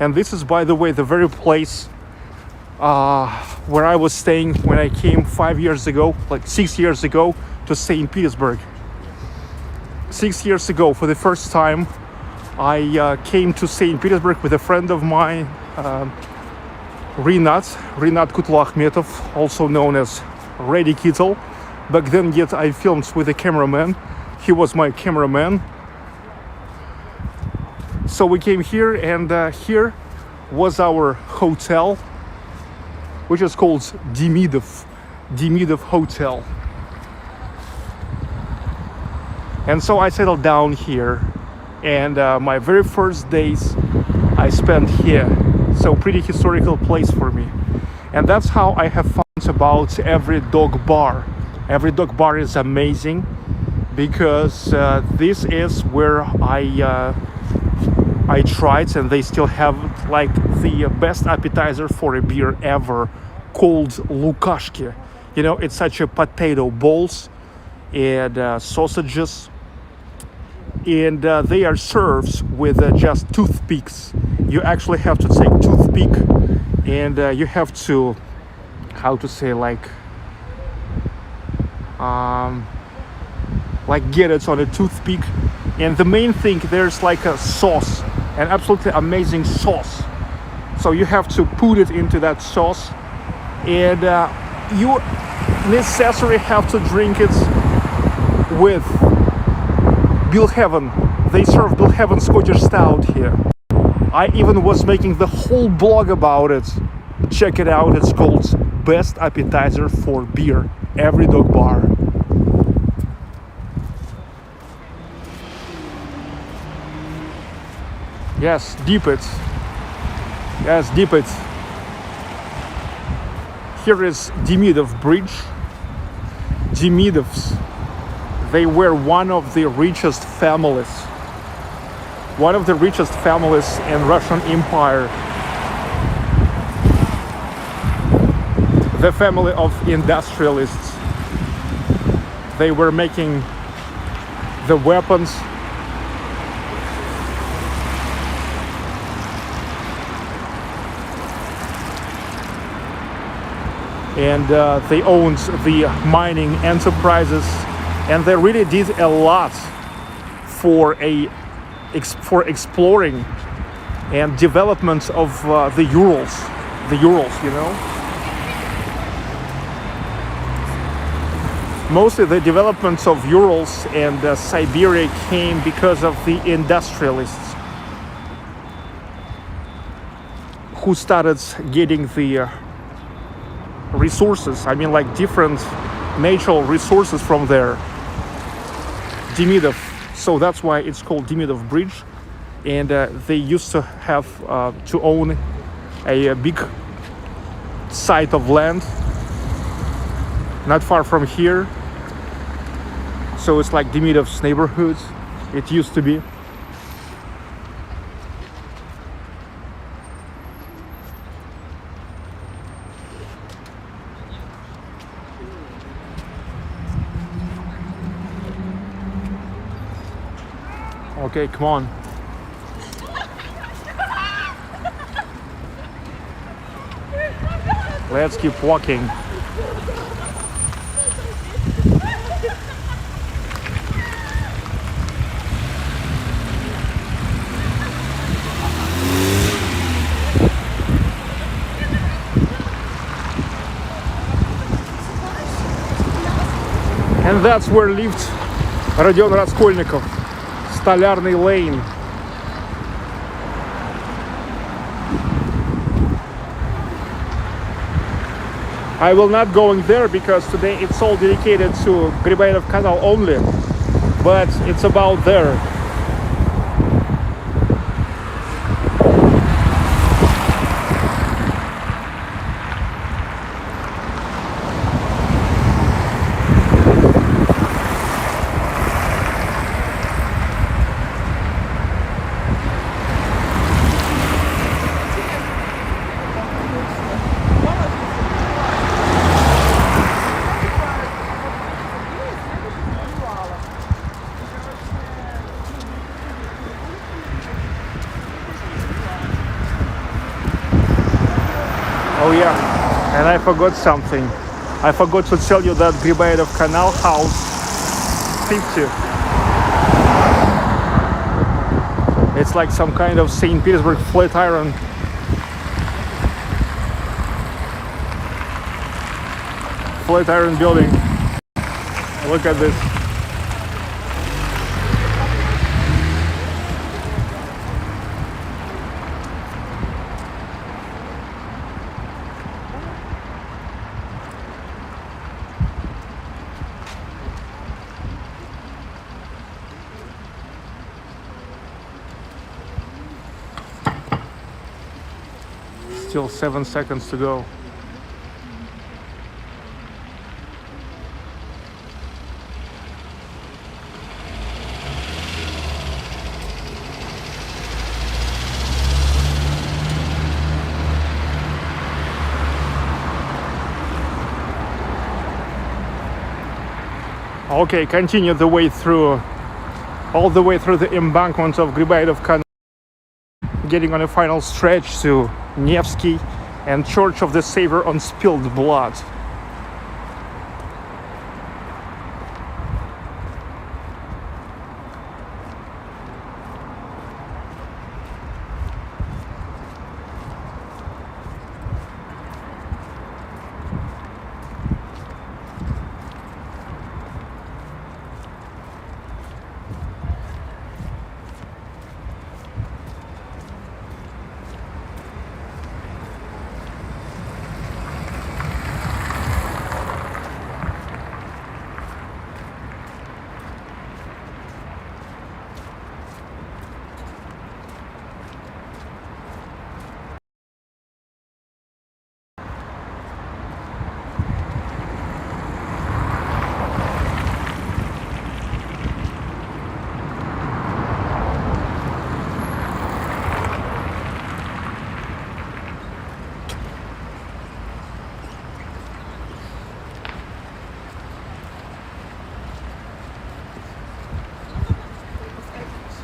And this is, by the way, the very place where I was staying when I came 5 years ago, like 6 years ago, to St. Petersburg. 6 years ago, for the first time, I came to St. Petersburg with a friend of mine, Rinat Kutlu-Akhmetov, also known as Reddy Kittel. Back then, yet I filmed with a cameraman. He was my cameraman. So we came here, and here was our hotel, which is called Demidov Hotel. And so I settled down here, and my very first days I spent here. So pretty historical place for me. And that's how I have found about every dog bar. Every dog bar is amazing, because this is where I tried, and they still have like the best appetizer for a beer ever, called lukashki. You know, it's such a potato balls and sausages, and they are served with just toothpicks. You actually have to take toothpick, and you have to, how to say, like get it on a toothpick. And the main thing, there's like a sauce, an absolutely amazing sauce. So you have to put it into that sauce, and you necessarily have to drink it with Bilhaven. They serve Bilhaven Scottish Stout here. I even was making the whole blog about it. Check it out. It's called Best Appetizer for Beer, Every Dog Bar. Yes, deep it. Yes, deep it. Here is Demidov Bridge. Demidovs, they were one of the richest families. One of the richest families in Russian Empire. The family of industrialists. They were making the weapons. And they owned the mining enterprises, and they really did a lot for exploring and development of the Urals, you know. Mostly the development of Urals and Siberia came because of the industrialists who started getting the resources, I mean, like different natural resources from there. Demidov, so that's why it's called Demidov Bridge. And they used to have to own a big site of land not far from here. So it's like Demidov's neighborhood. It used to be. Okay, come on. Let's keep walking. And that's where lived Rodion Raskolnikov. Stolярny Lane. I will not going there because today it's all dedicated to Griboyedov Canal only, but it's about there. Oh yeah, and I forgot something. I forgot to tell you that Griboyedov Canal house 50. It's like some kind of St. Petersburg Flatiron. Flatiron building. Look at this. Still 7 seconds to go. Okay, continue the way through, all the way through the embankment of Griboyedov Canal, getting on a final stretch to Nevsky and Church of the Savior on Spilled Blood.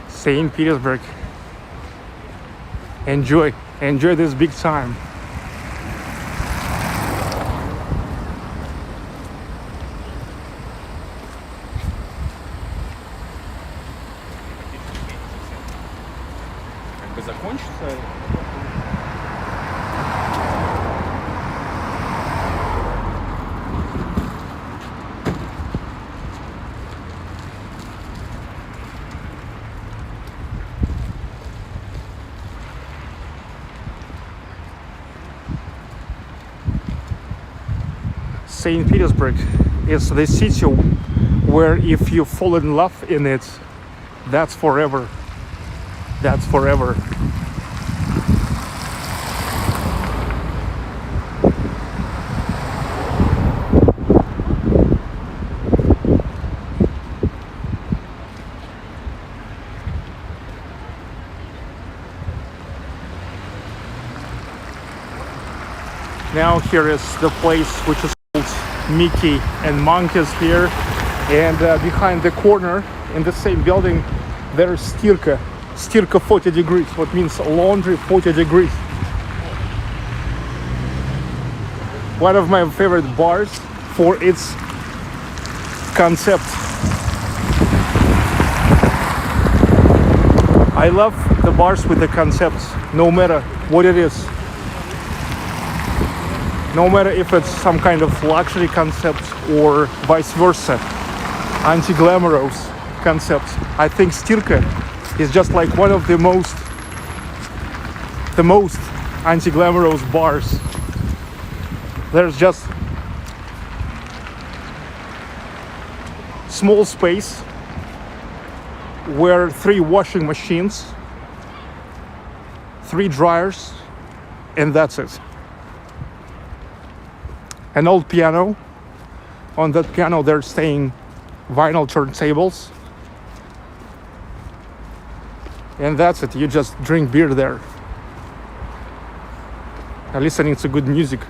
St. Petersburg. Enjoy this big time. St. Petersburg is the city where if you fall in love in it, that's forever. That's forever. Now here is the place which is called Mickey and Monkeys here, and behind the corner in the same building there's Stirka 40 degrees, what means laundry 40 degrees. One of my favorite bars for its concept. I love the bars with the concepts, no matter what it is. No matter if it's some kind of luxury concept or vice versa, anti-glamorous concepts. I think Stirka is just like one of the most anti-glamorous bars. There's just small space where 3 washing machines, 3 dryers, and that's it. An old piano. On that piano they're staying vinyl turntables. And that's it. You just drink beer there. And listening to good music.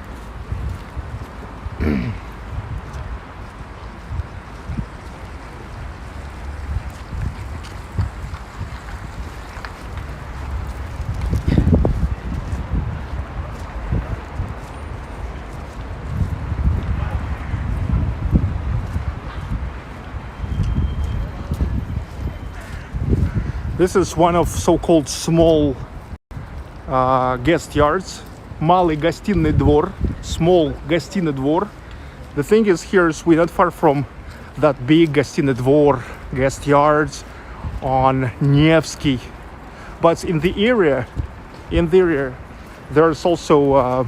This is one of so-called small guest yards. Малый гостиный двор, small гостиный двор. The thing is, here we're not far from that big гостиный двор, guest yards on Nevsky. But in the area, there's also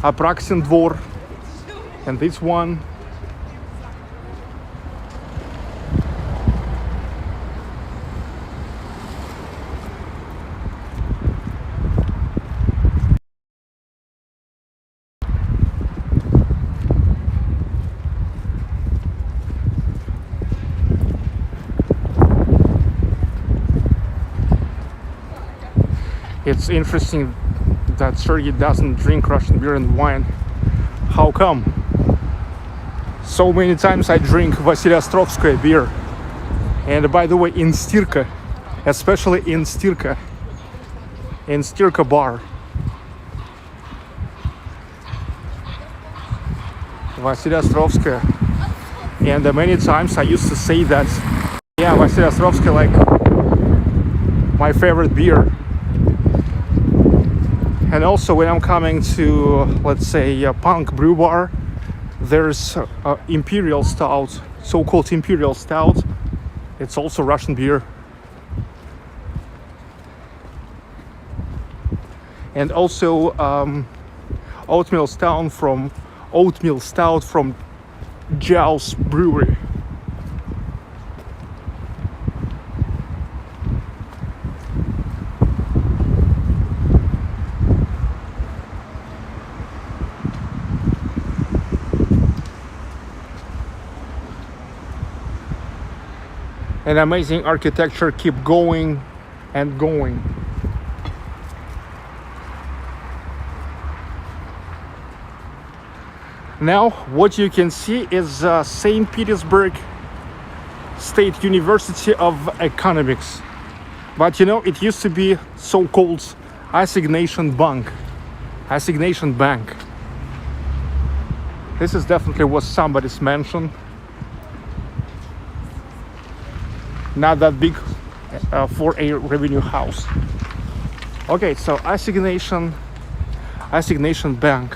Apraksin двор, and this one. It's interesting that Sergei doesn't drink Russian beer and wine. How come? So many times I drink Vasily-Ostrovskoye beer. And by the way, in Stirka, especially in Stirka bar. Vasily-Ostrovskoye. And many times I used to say that, yeah, Vasily-Ostrovskoye like my favorite beer. And also when I'm coming to, let's say, a punk brew bar, there's Imperial Stout, so-called Imperial Stout. It's also Russian beer. And also oatmeal stout from Jow's Brewery. And amazing architecture keep going and going. Now what you can see is St Petersburg State University of Economics, but you know, it used to be so-called assignation bank. This is definitely what somebody's mentioned. Not that big for a revenue house. Okay, so assignation bank.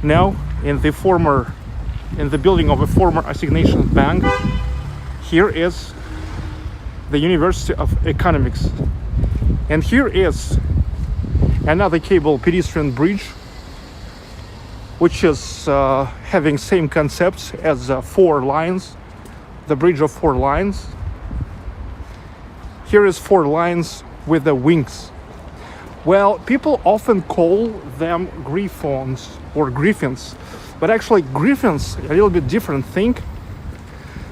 Now in the building of a former assignation bank, here is the University of Economics, and here is another cable pedestrian bridge, which is having same concepts as 4 lines, the bridge of 4 lines. Here is 4 lines with the wings. Well, people often call them griffons or griffins, but actually griffins a little bit different thing.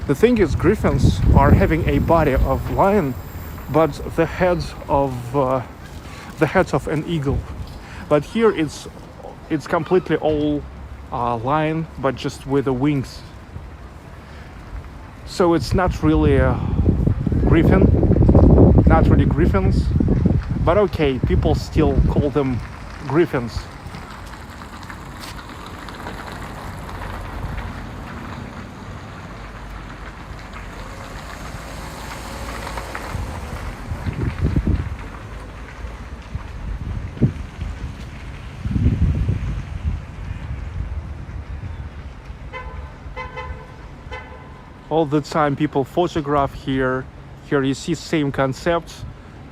The thing is, griffins are having a body of lion, but the heads of an eagle. But here it's completely all lion, but just with the wings. So it's not really a griffin. Not really griffins, but okay, people still call them griffins. All the time people photograph here. Here you see same concept.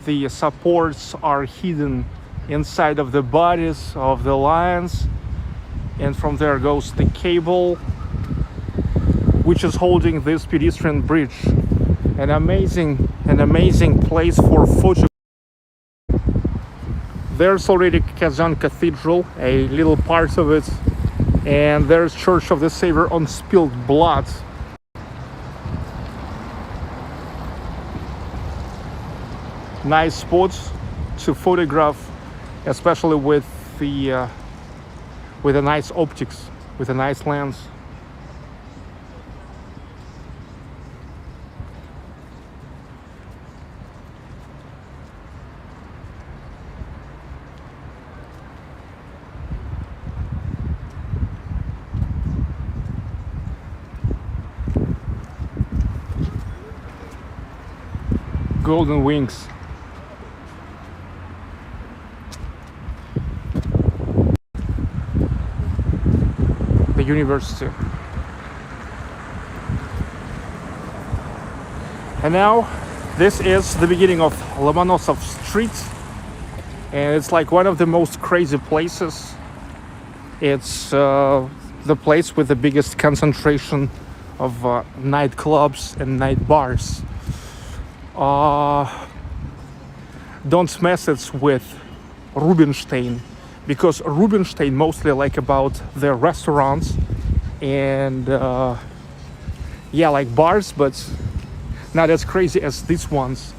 The supports are hidden inside of the bodies of the lions, and from there goes the cable which is holding this pedestrian bridge. An amazing place for photo. There's already Kazan Cathedral, a little part of it, and there's Church of the Savior on Spilled Blood. Nice spots to photograph, especially with the nice optics, with a nice lens. golden wings. The university. And now this is the beginning of Lomonosov Street, and it's like one of the most crazy places. It's the place with the biggest concentration of nightclubs and night bars. Don't mess it with Rubinstein, because Rubinstein mostly like about the restaurants and yeah, like bars, but not as crazy as these ones.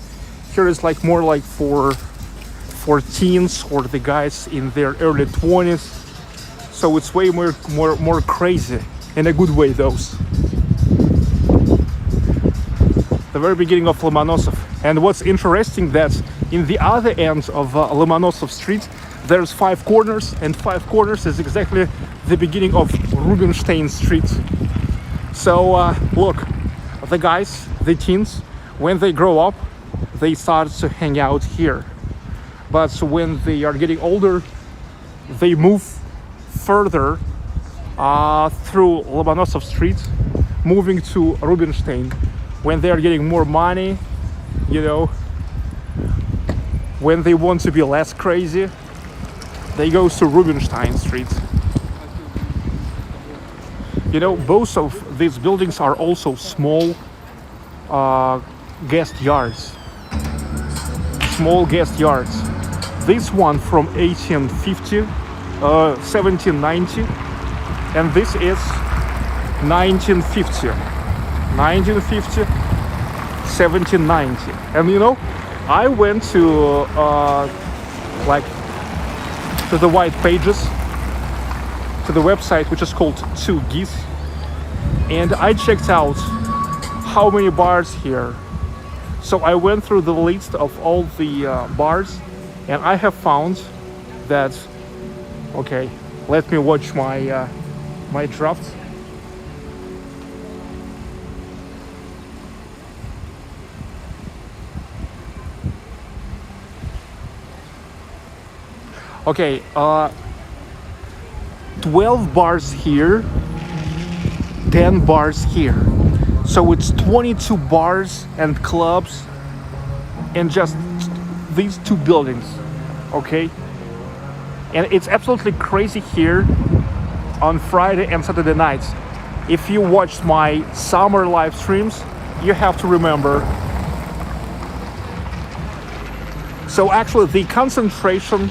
Here is like more like for teens or the guys in their early 20s. So it's way more crazy in a good way, those. The very beginning of Lomonosov. And what's interesting that in the other end of Lomonosov Street, there's 5 corners, and 5 corners is exactly the beginning of Rubinstein Street. So look, the guys, the teens, when they grow up, they start to hang out here. But when they are getting older, they move further through Lomonosov Street, moving to Rubinstein. When they are getting more money, you know, when they want to be less crazy, they go to Rubinstein Street. You know, both of these buildings are also small guest yards. Small guest yards. This one from 1850, 1790, and this is 1950. 1950, 1790. And you know, I went to like to the white pages, to the website which is called 2 Geese, and I checked out how many bars here. So I went through the list of all the bars, and I have found that, okay, let me watch my my draft. Okay, 12 bars here, 10 bars here. So it's 22 bars and clubs in just these 2 buildings, okay? And it's absolutely crazy here on Friday and Saturday nights. If you watched my summer live streams, you have to remember. So actually the concentration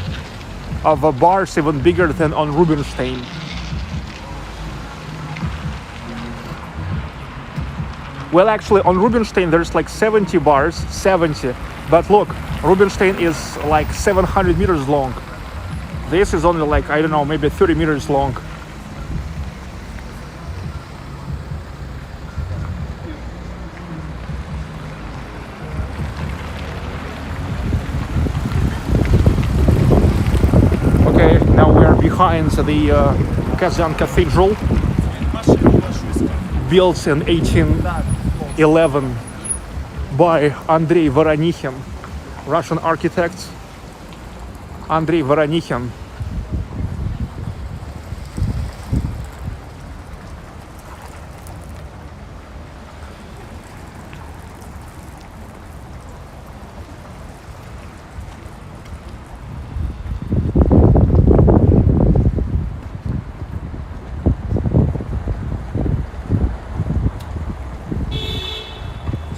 of a bars even bigger than on Rubinstein. Well, actually on Rubinstein there's like 70 bars, 70. But look, Rubinstein is like 700 meters long. This is only like, I don't know, maybe 30 meters long. Behind the Kazan Cathedral, built in 1811 by Andrei Voronichin, Russian architect Andrei Voronichin.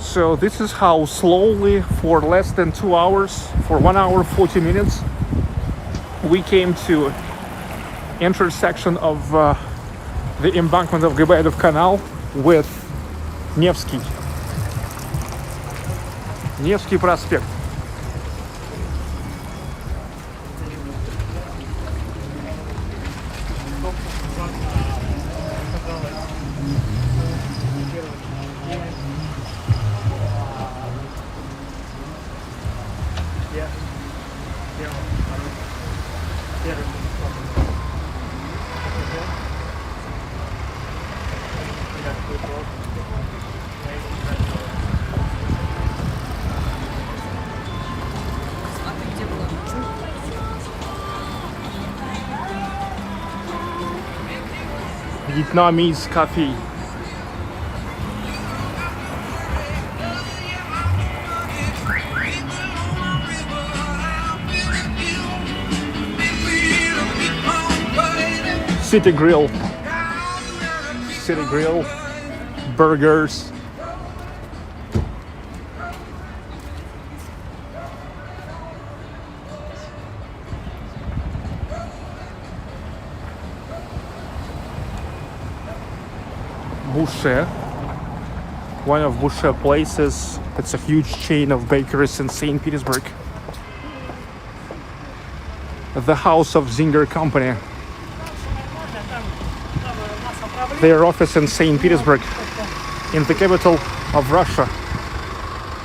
So this is how slowly, for less than 2 hours, for 1 hour 40 minutes, we came to intersection of the Embankment of Griboyedov Canal with Nevsky Prospect. Vietnamese coffee. City Grill. City Grill. Burgers. Boucher, one of Boucher places. It's a huge chain of bakeries in St. Petersburg. The house of Zinger company. Their office in St. Petersburg, in the capital of Russia.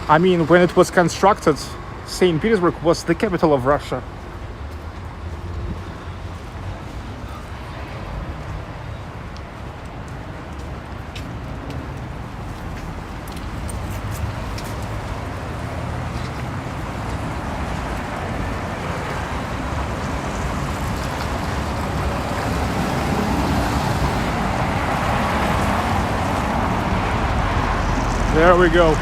I mean, when it was constructed, St. Petersburg was the capital of Russia. There we go.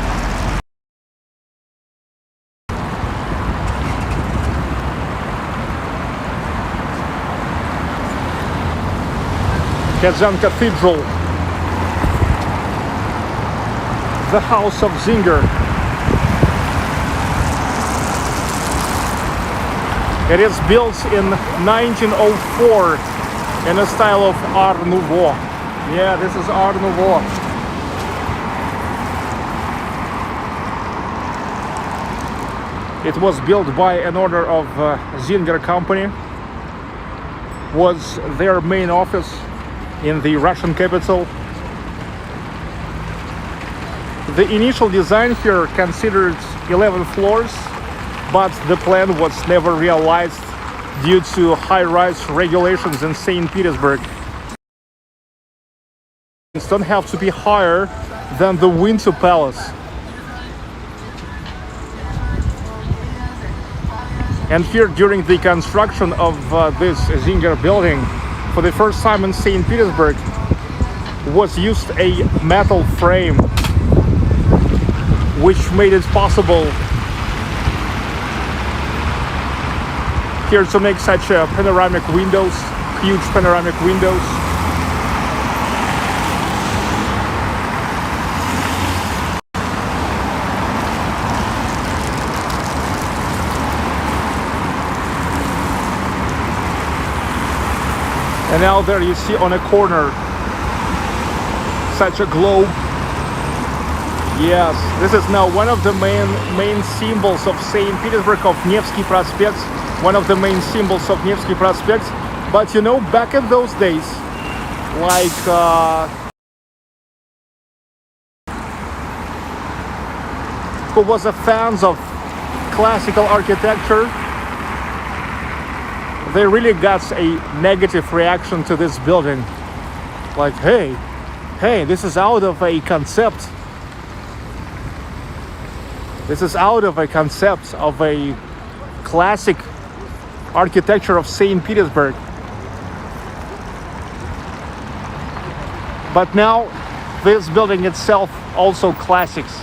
Kazan Cathedral. The house of Zinger. It is built in 1904 in a style of Art Nouveau. Yeah, this is Art Nouveau. It was built by an order of Zinger company. Was their main office in the Russian capital. The initial design here considered 11 floors, but the plan was never realized due to high-rise regulations in St. Petersburg. It don't have to be higher than the Winter Palace. And here, during the construction of this Zinger building, for the first time in St. Petersburg, was used a metal frame, which made it possible here to make such panoramic windows, huge panoramic windows. And now there you see on a corner such a globe. Yes, this is now one of the main symbols of St. Petersburg, of Nevsky Prospect, one of the main symbols of Nevsky Prospect. But you know, back in those days, like who was a fans of classical architecture, they really got a negative reaction to this building. Like, hey, this is out of a concept. This is out of a concept of a classic architecture of St. Petersburg. But now, this building itself also classics.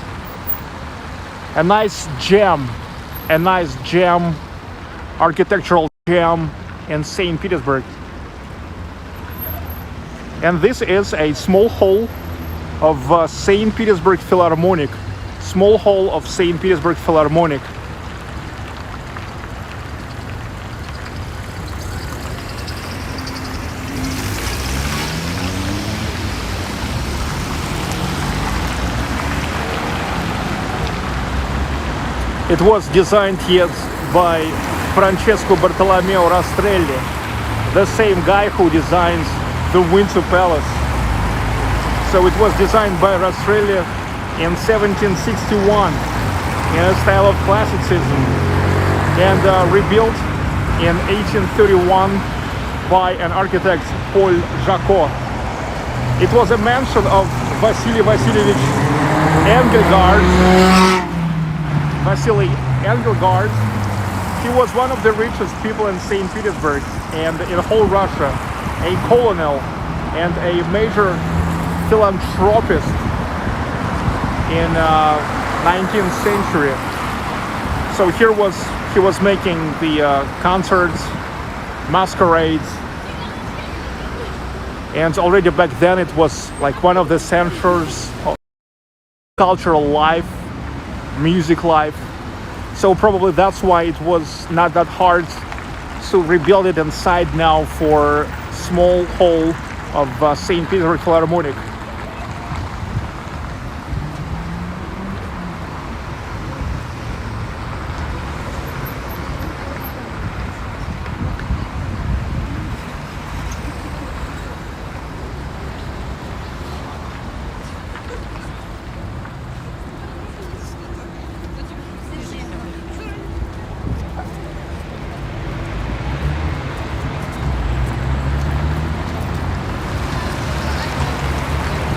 A nice gem, architectural gem in St. Petersburg. And this is a small hall of St. Petersburg Philharmonic. Small hall of St. Petersburg Philharmonic. It was designed here by Francesco Bartolomeo Rastrelli, the same guy who designs the Winter Palace. So it was designed by Rastrelli in 1761 in a style of classicism, and rebuilt in 1831 by an architect, Paul Jacot. It was a mansion of Vasily Vasilyevich Engelgard. Vasily Engelgard. He was one of the richest people in St. Petersburg and in whole Russia, a colonel, and a major philanthropist in 19th century. So here he was making the concerts, masquerades, and already back then it was like one of the centers of cultural life, music life. So probably that's why it was not that hard to rebuild it inside now for small hall of St Petersburg Philharmonic.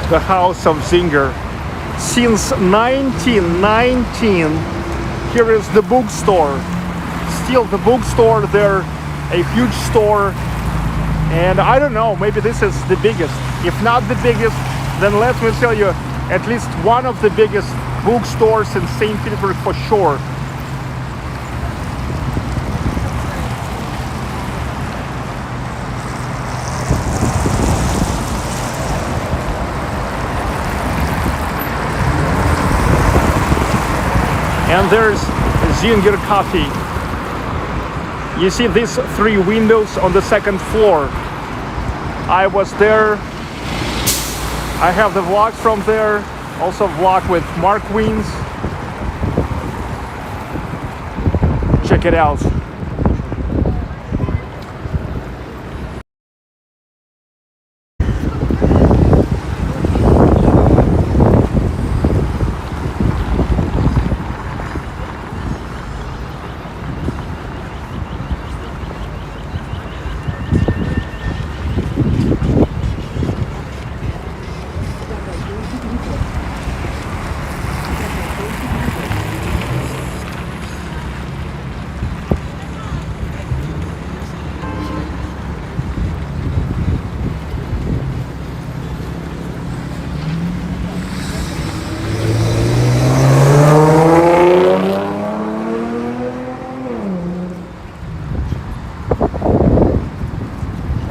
The house of Zinger. Since 1919, here is the bookstore. Still the bookstore there, a huge store. And I don't know, maybe this is the biggest. If not the biggest, then let me tell you, at least one of the biggest bookstores in St. Petersburg for sure. And there's Zinger coffee. You see these 3 windows on the 2nd floor. I was there. I have the vlogs from there. Also vlog with Mark Wiens. Check it out.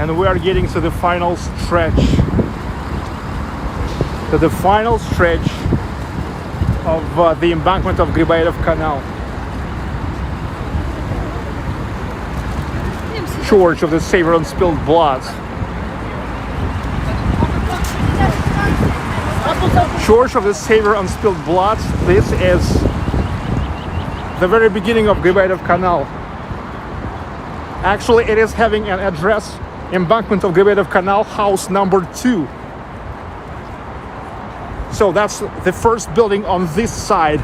And we are getting to the final stretch. To the final stretch of the Embankment of Griboyedov Canal. Church of the Savior on Spilled Blood. Church of the Savior on Spilled Blood. This is the very beginning of Griboyedov Canal. Actually, it is having an address, Embankment of Griboyedov Canal, house number 2. So that's the first building on this side.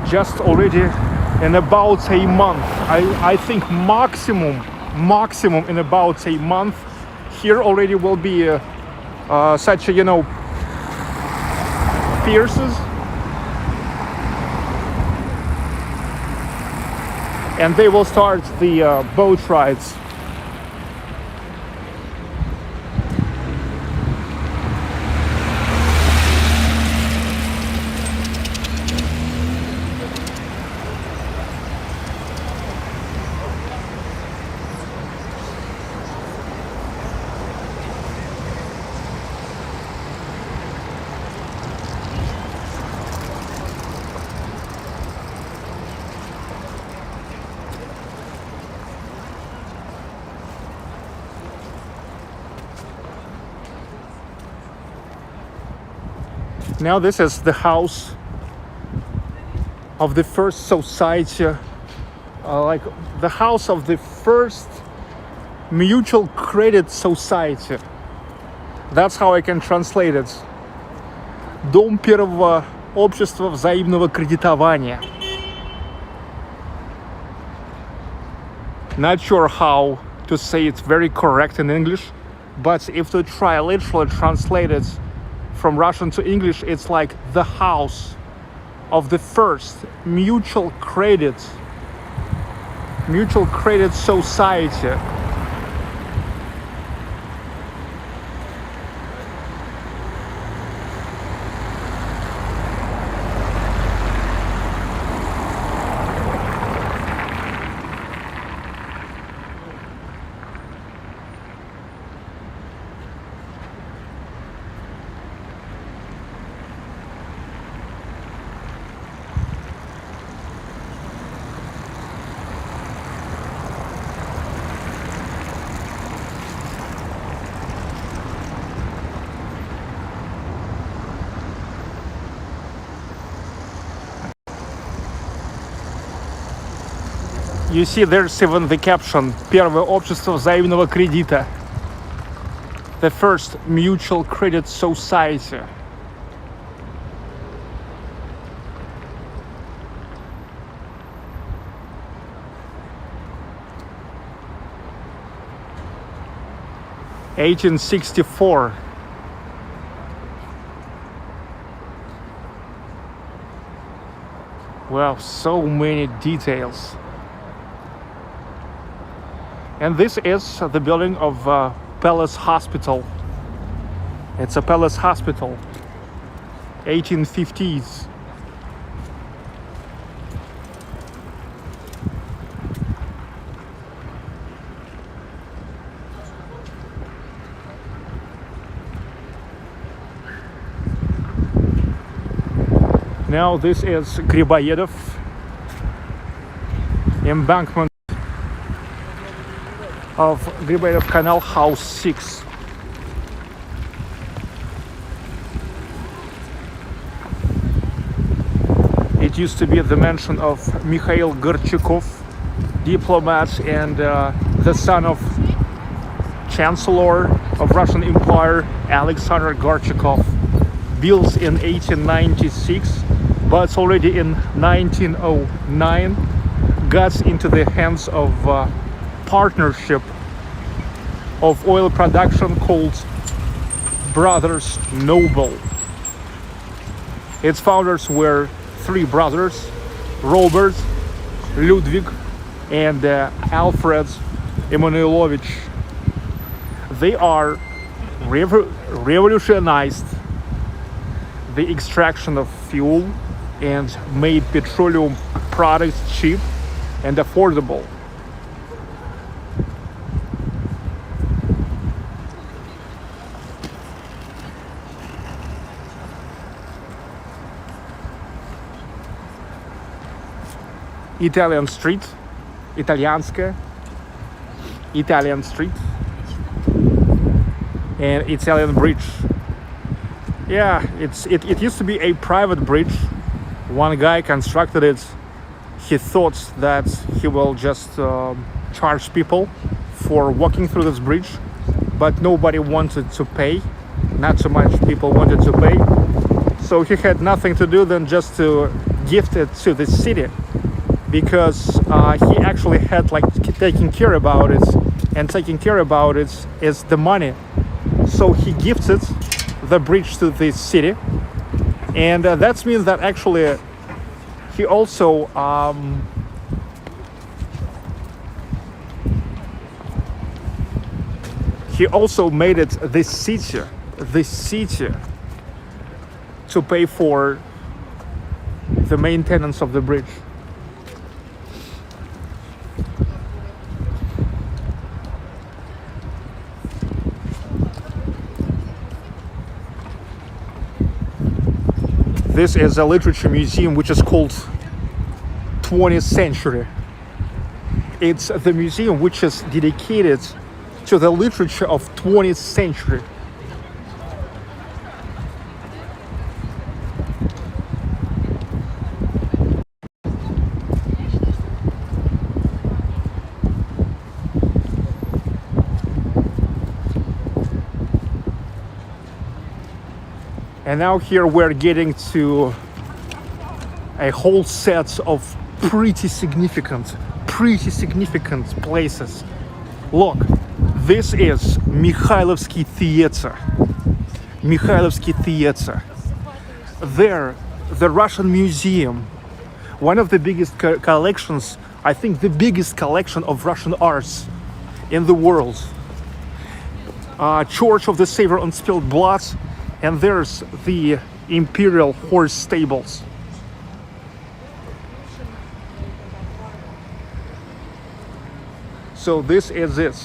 Just already in about a month, I think maximum in about a month, here already will be such a, pierces, and they will start the boat rides. Now this is the house of the first society, like the house of the first mutual credit society. That's how I can translate it. Дом первого общества взаимного кредитования. Not sure how to say it very correct in English, but if to try literally translate it from Russian to English, it's like the house of the first mutual credit society. You see, there's even the caption «Первое общество взаимного кредита». The first mutual credit society. (1864). Wow, so many details. And this is the building of Palace Hospital. It's a Palace Hospital, 1850s. Now this is Griboyedov, Embankment of Griboyedov Canal, House 6. It used to be the mansion of Mikhail Gorchakov, diplomat and the son of Chancellor of Russian Empire Alexandr Gorchakov. Built in 1896, but already in 1909 got into the hands of partnership of oil production called Brothers Noble. Its founders were three brothers, Robert, Ludwig, and Alfred Emanuilovich. They are revolutionized the extraction of fuel and made petroleum products cheap and affordable. Italian street, Italianska, Italian street, and Italian bridge. Yeah, it used to be a private bridge. One guy constructed it. He thought that he will just charge people for walking through this bridge, but nobody wanted to pay. Not so much people wanted to pay. So he had nothing to do than just to gift it to the city, because he actually had like taking care about it, and taking care about it is the money. So he gifted the bridge to the city, and that means that actually he also made it the city to pay for the maintenance of the bridge. This is a literature museum which is called 20th Century. It's the museum which is dedicated to the literature of 20th century. And now here we're getting to a whole set of pretty significant places. Look, this is Mikhailovsky Theater. There, the Russian Museum, one of the biggest collections, I think the biggest collection of Russian arts in the world. Church of the Savior on Spilled Blood, and there's the Imperial Horse Stables. So this is it.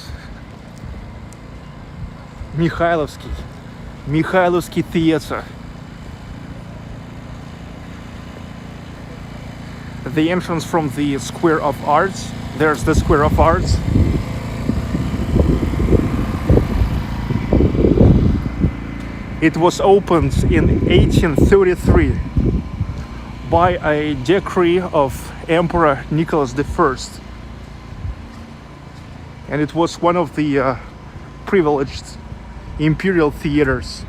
Mikhailovsky Theater. The entrance from the Square of Arts. There's the Square of Arts. It was opened in 1833 by a decree of Emperor Nicholas I. And it was one of the privileged imperial theaters.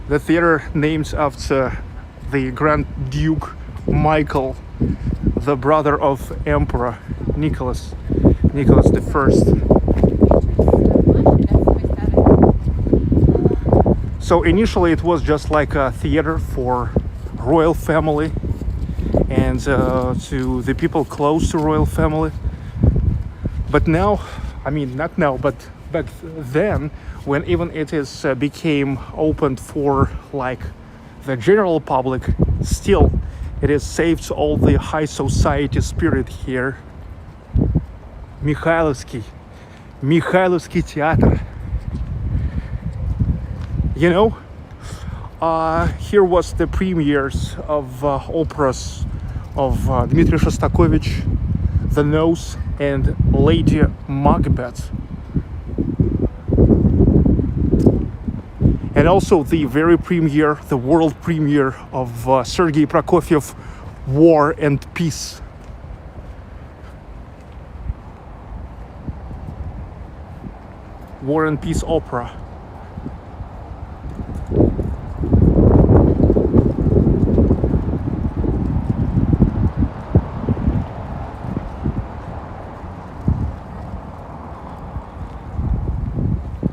The theater named after the Grand Duke Michael, the brother of Emperor Nicholas I. So initially it was just like a theater for royal family and to the people close to royal family. But now, I mean not now, but back then, when even it is became open for like the general public, still it is saved all the high society spirit here. Mikhailovsky Theater. You know, here was the premieres of operas of Dmitry Shostakovich, The Nose and Lady Macbeth. And also the very premiere, the world premiere of Sergei Prokofiev, War and Peace. War and Peace opera.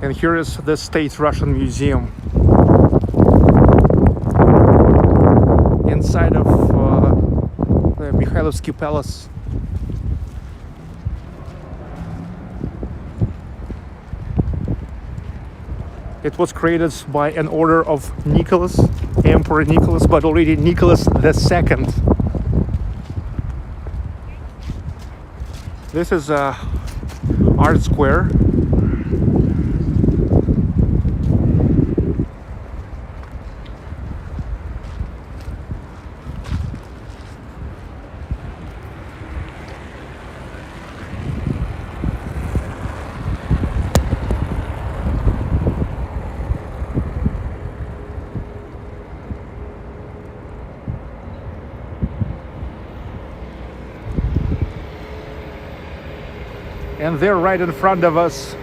And here is the State Russian Museum. Inside of the Mikhailovsky Palace. It was created by an order of Nicholas, Emperor Nicholas, but already Nicholas II. This is a art square. And there, right in front of us,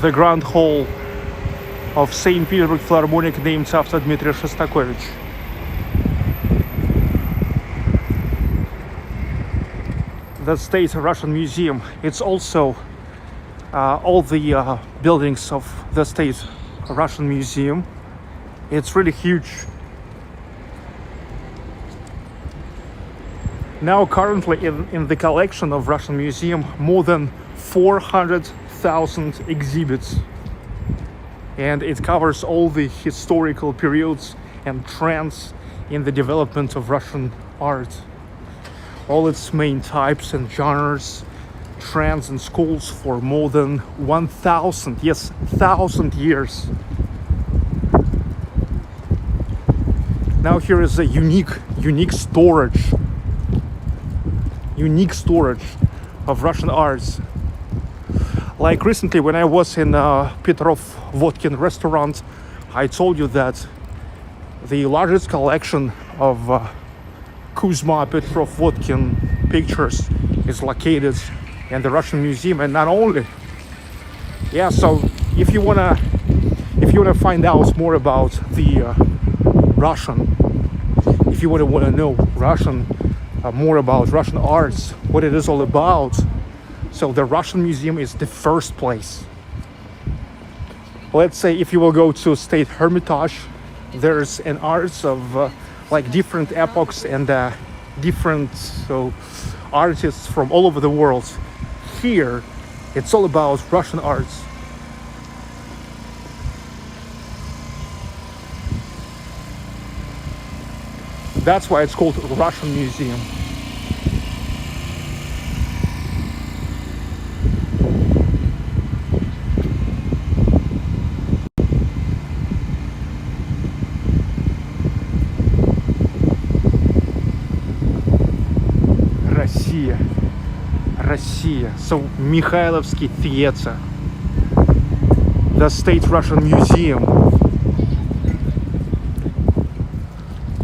the Grand Hall of St Petersburg Philharmonic, named after Dmitry Shostakovich. The State Russian Museum. It's also all the buildings of the State Russian Museum. It's really huge. Now currently in the collection of Russian Museum, more than 400,000 exhibits. And it covers all the historical periods and trends in the development of Russian art. All its main types and genres, trends and schools for more than 1,000, yes, 1,000 years. Now here is a unique storage of Russian arts. Like recently when I was in Petrov Vodkin restaurant, I told you that the largest collection of Kuzma Petrov Vodkin pictures is located in the Russian Museum. And not only, yeah, so if you wanna find out more about the Russian, if you wanna know Russian, more about Russian arts, what it is all about, so the Russian Museum is the first place. Let's say if you will go to State Hermitage, there's an arts of like different epochs and different artists from all over the world. Here, it's all about Russian arts. That's why it's called Russian Museum. Russia. So Mikhailovsky Theater, the State Russian Museum,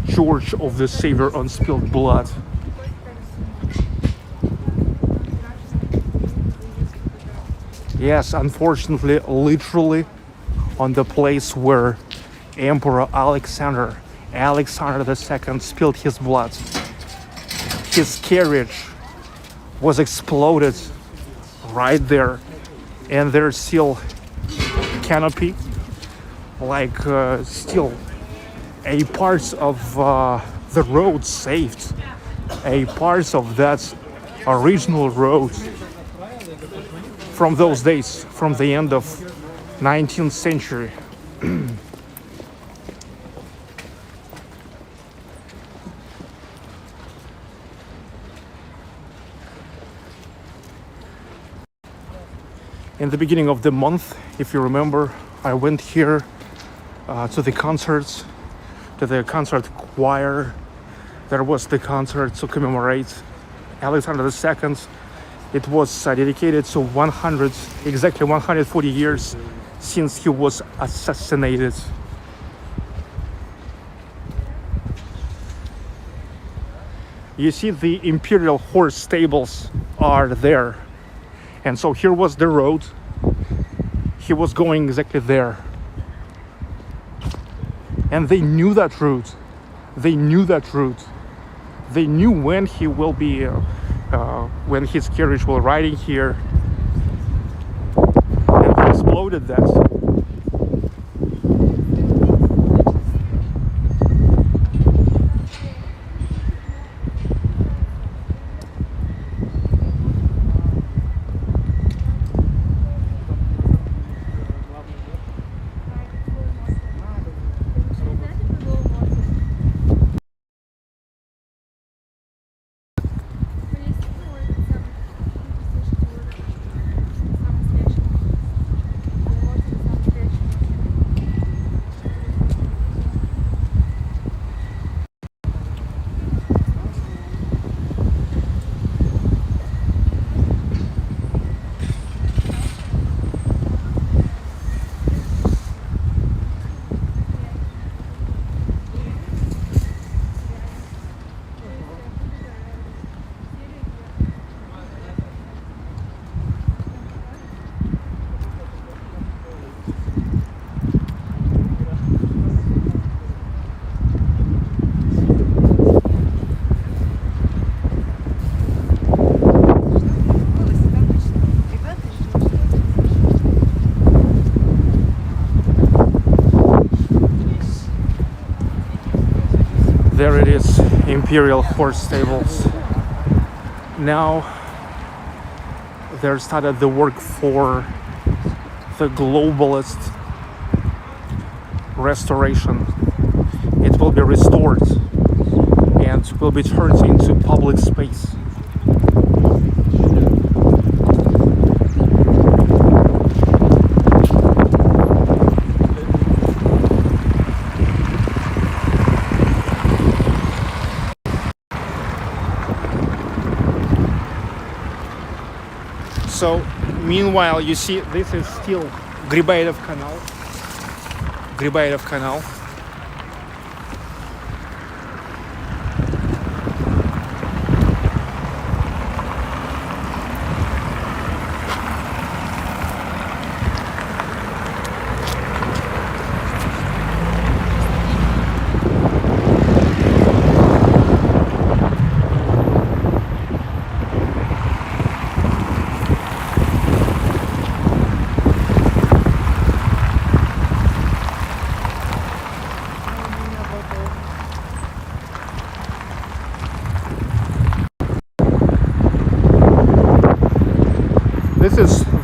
Church of the Savior on Spilled Blood. Yes, unfortunately, literally on the place where Emperor Alexandr II spilled his blood. His carriage was exploded right there, and there's still canopy, like still a parts of the road saved, a parts of that original road from those days, from the end of 19th century. In the beginning of the month, if you remember, I went here to the concerts, to the concert choir. There was the concert to commemorate Alexander II. It was dedicated to exactly 140 years since he was assassinated. You see, the imperial horse stables are there. And so here was the road. He was going exactly there. And they knew that route. They knew that route. They knew when he will be, when his carriage will riding here. And they exploded that. There it is, imperial horse stables. Now there started the work for the globalist restoration. It will be restored and will be turned into public space. So, meanwhile, you see, this is still Griboyedov Canal. Griboyedov Canal.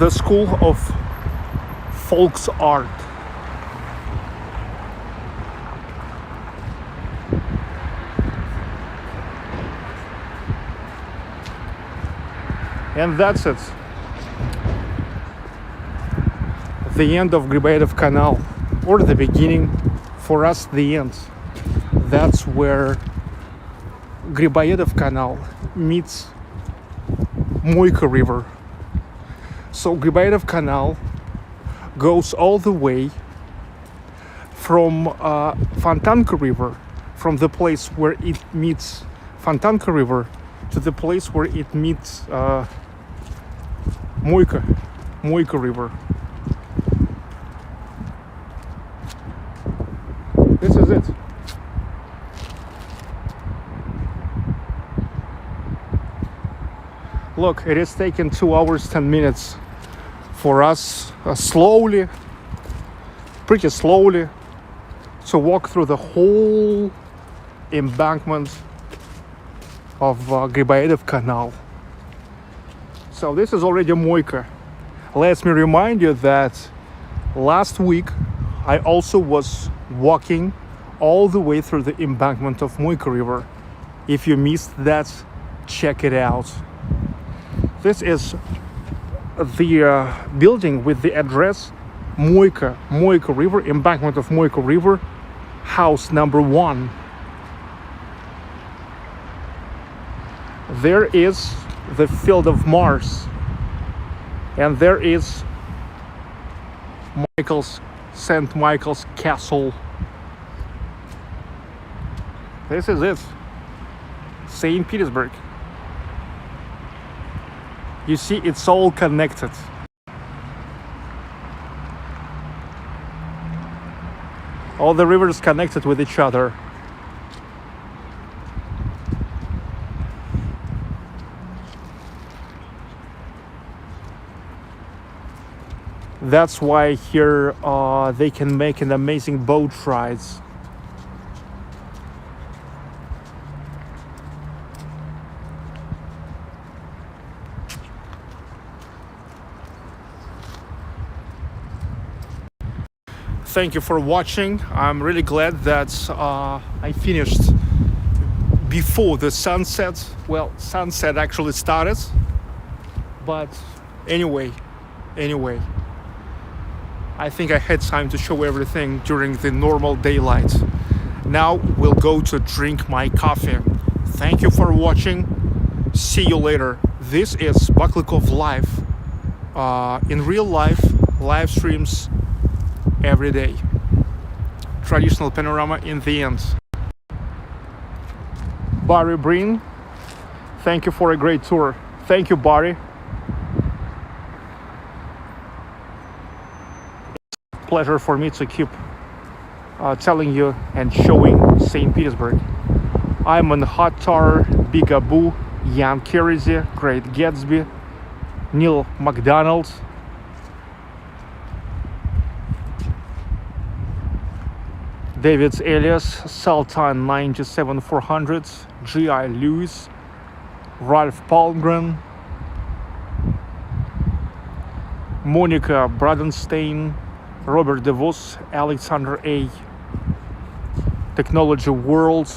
the School of Folks Art. And that's it. The end of Griboyedov Canal, or the beginning, for us the end. That's where Griboyedov Canal meets Moyka River. So Griboyedov Canal goes all the way from Fontanka River, from the place where it meets Fontanka River to the place where it meets Moyka River. This is it. Look, it has taken 2 hours 10 minutes for us pretty slowly, to walk through the whole embankment of Griboyedov Canal. So this is already Moyka. Let me remind you that last week I also was walking all the way through the embankment of Moyka River. If you missed that, check it out. This is the building with the address Moyka River, embankment of Moyka River, house number 1. There is the Field of Mars, and there is St. Michael's Castle. This is it, St. Petersburg. You see, it's all connected. All the rivers connected with each other. That's why here they can make an amazing boat rides. Thank you for watching. I'm really glad that I finished before the sunset. Well, sunset actually started, but anyway, I think I had time to show everything during the normal daylight. Now we'll go to drink my coffee. Thank you for watching. See you later. This is Baklikov Live. In real life, live streams every day. Traditional panorama in the end. Barry Breen, thank you for a great tour. Thank you, Barry. It's a pleasure for me to keep telling you and showing St. Petersburg. I'm on Hot Tar, Big Abu, Young Kersey, Great Gatsby, Neil MacDonald, David's Elias, Sultan 97400, G.I. Lewis, Ralph Palmgren, Monica Bradenstein, Robert DeVos, Alexander A. Technology World,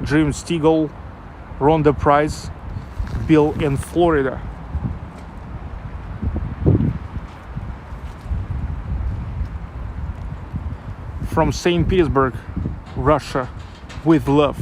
Jim Stegall, Rhonda Price, Bill in Florida. From St. Petersburg, Russia, with love.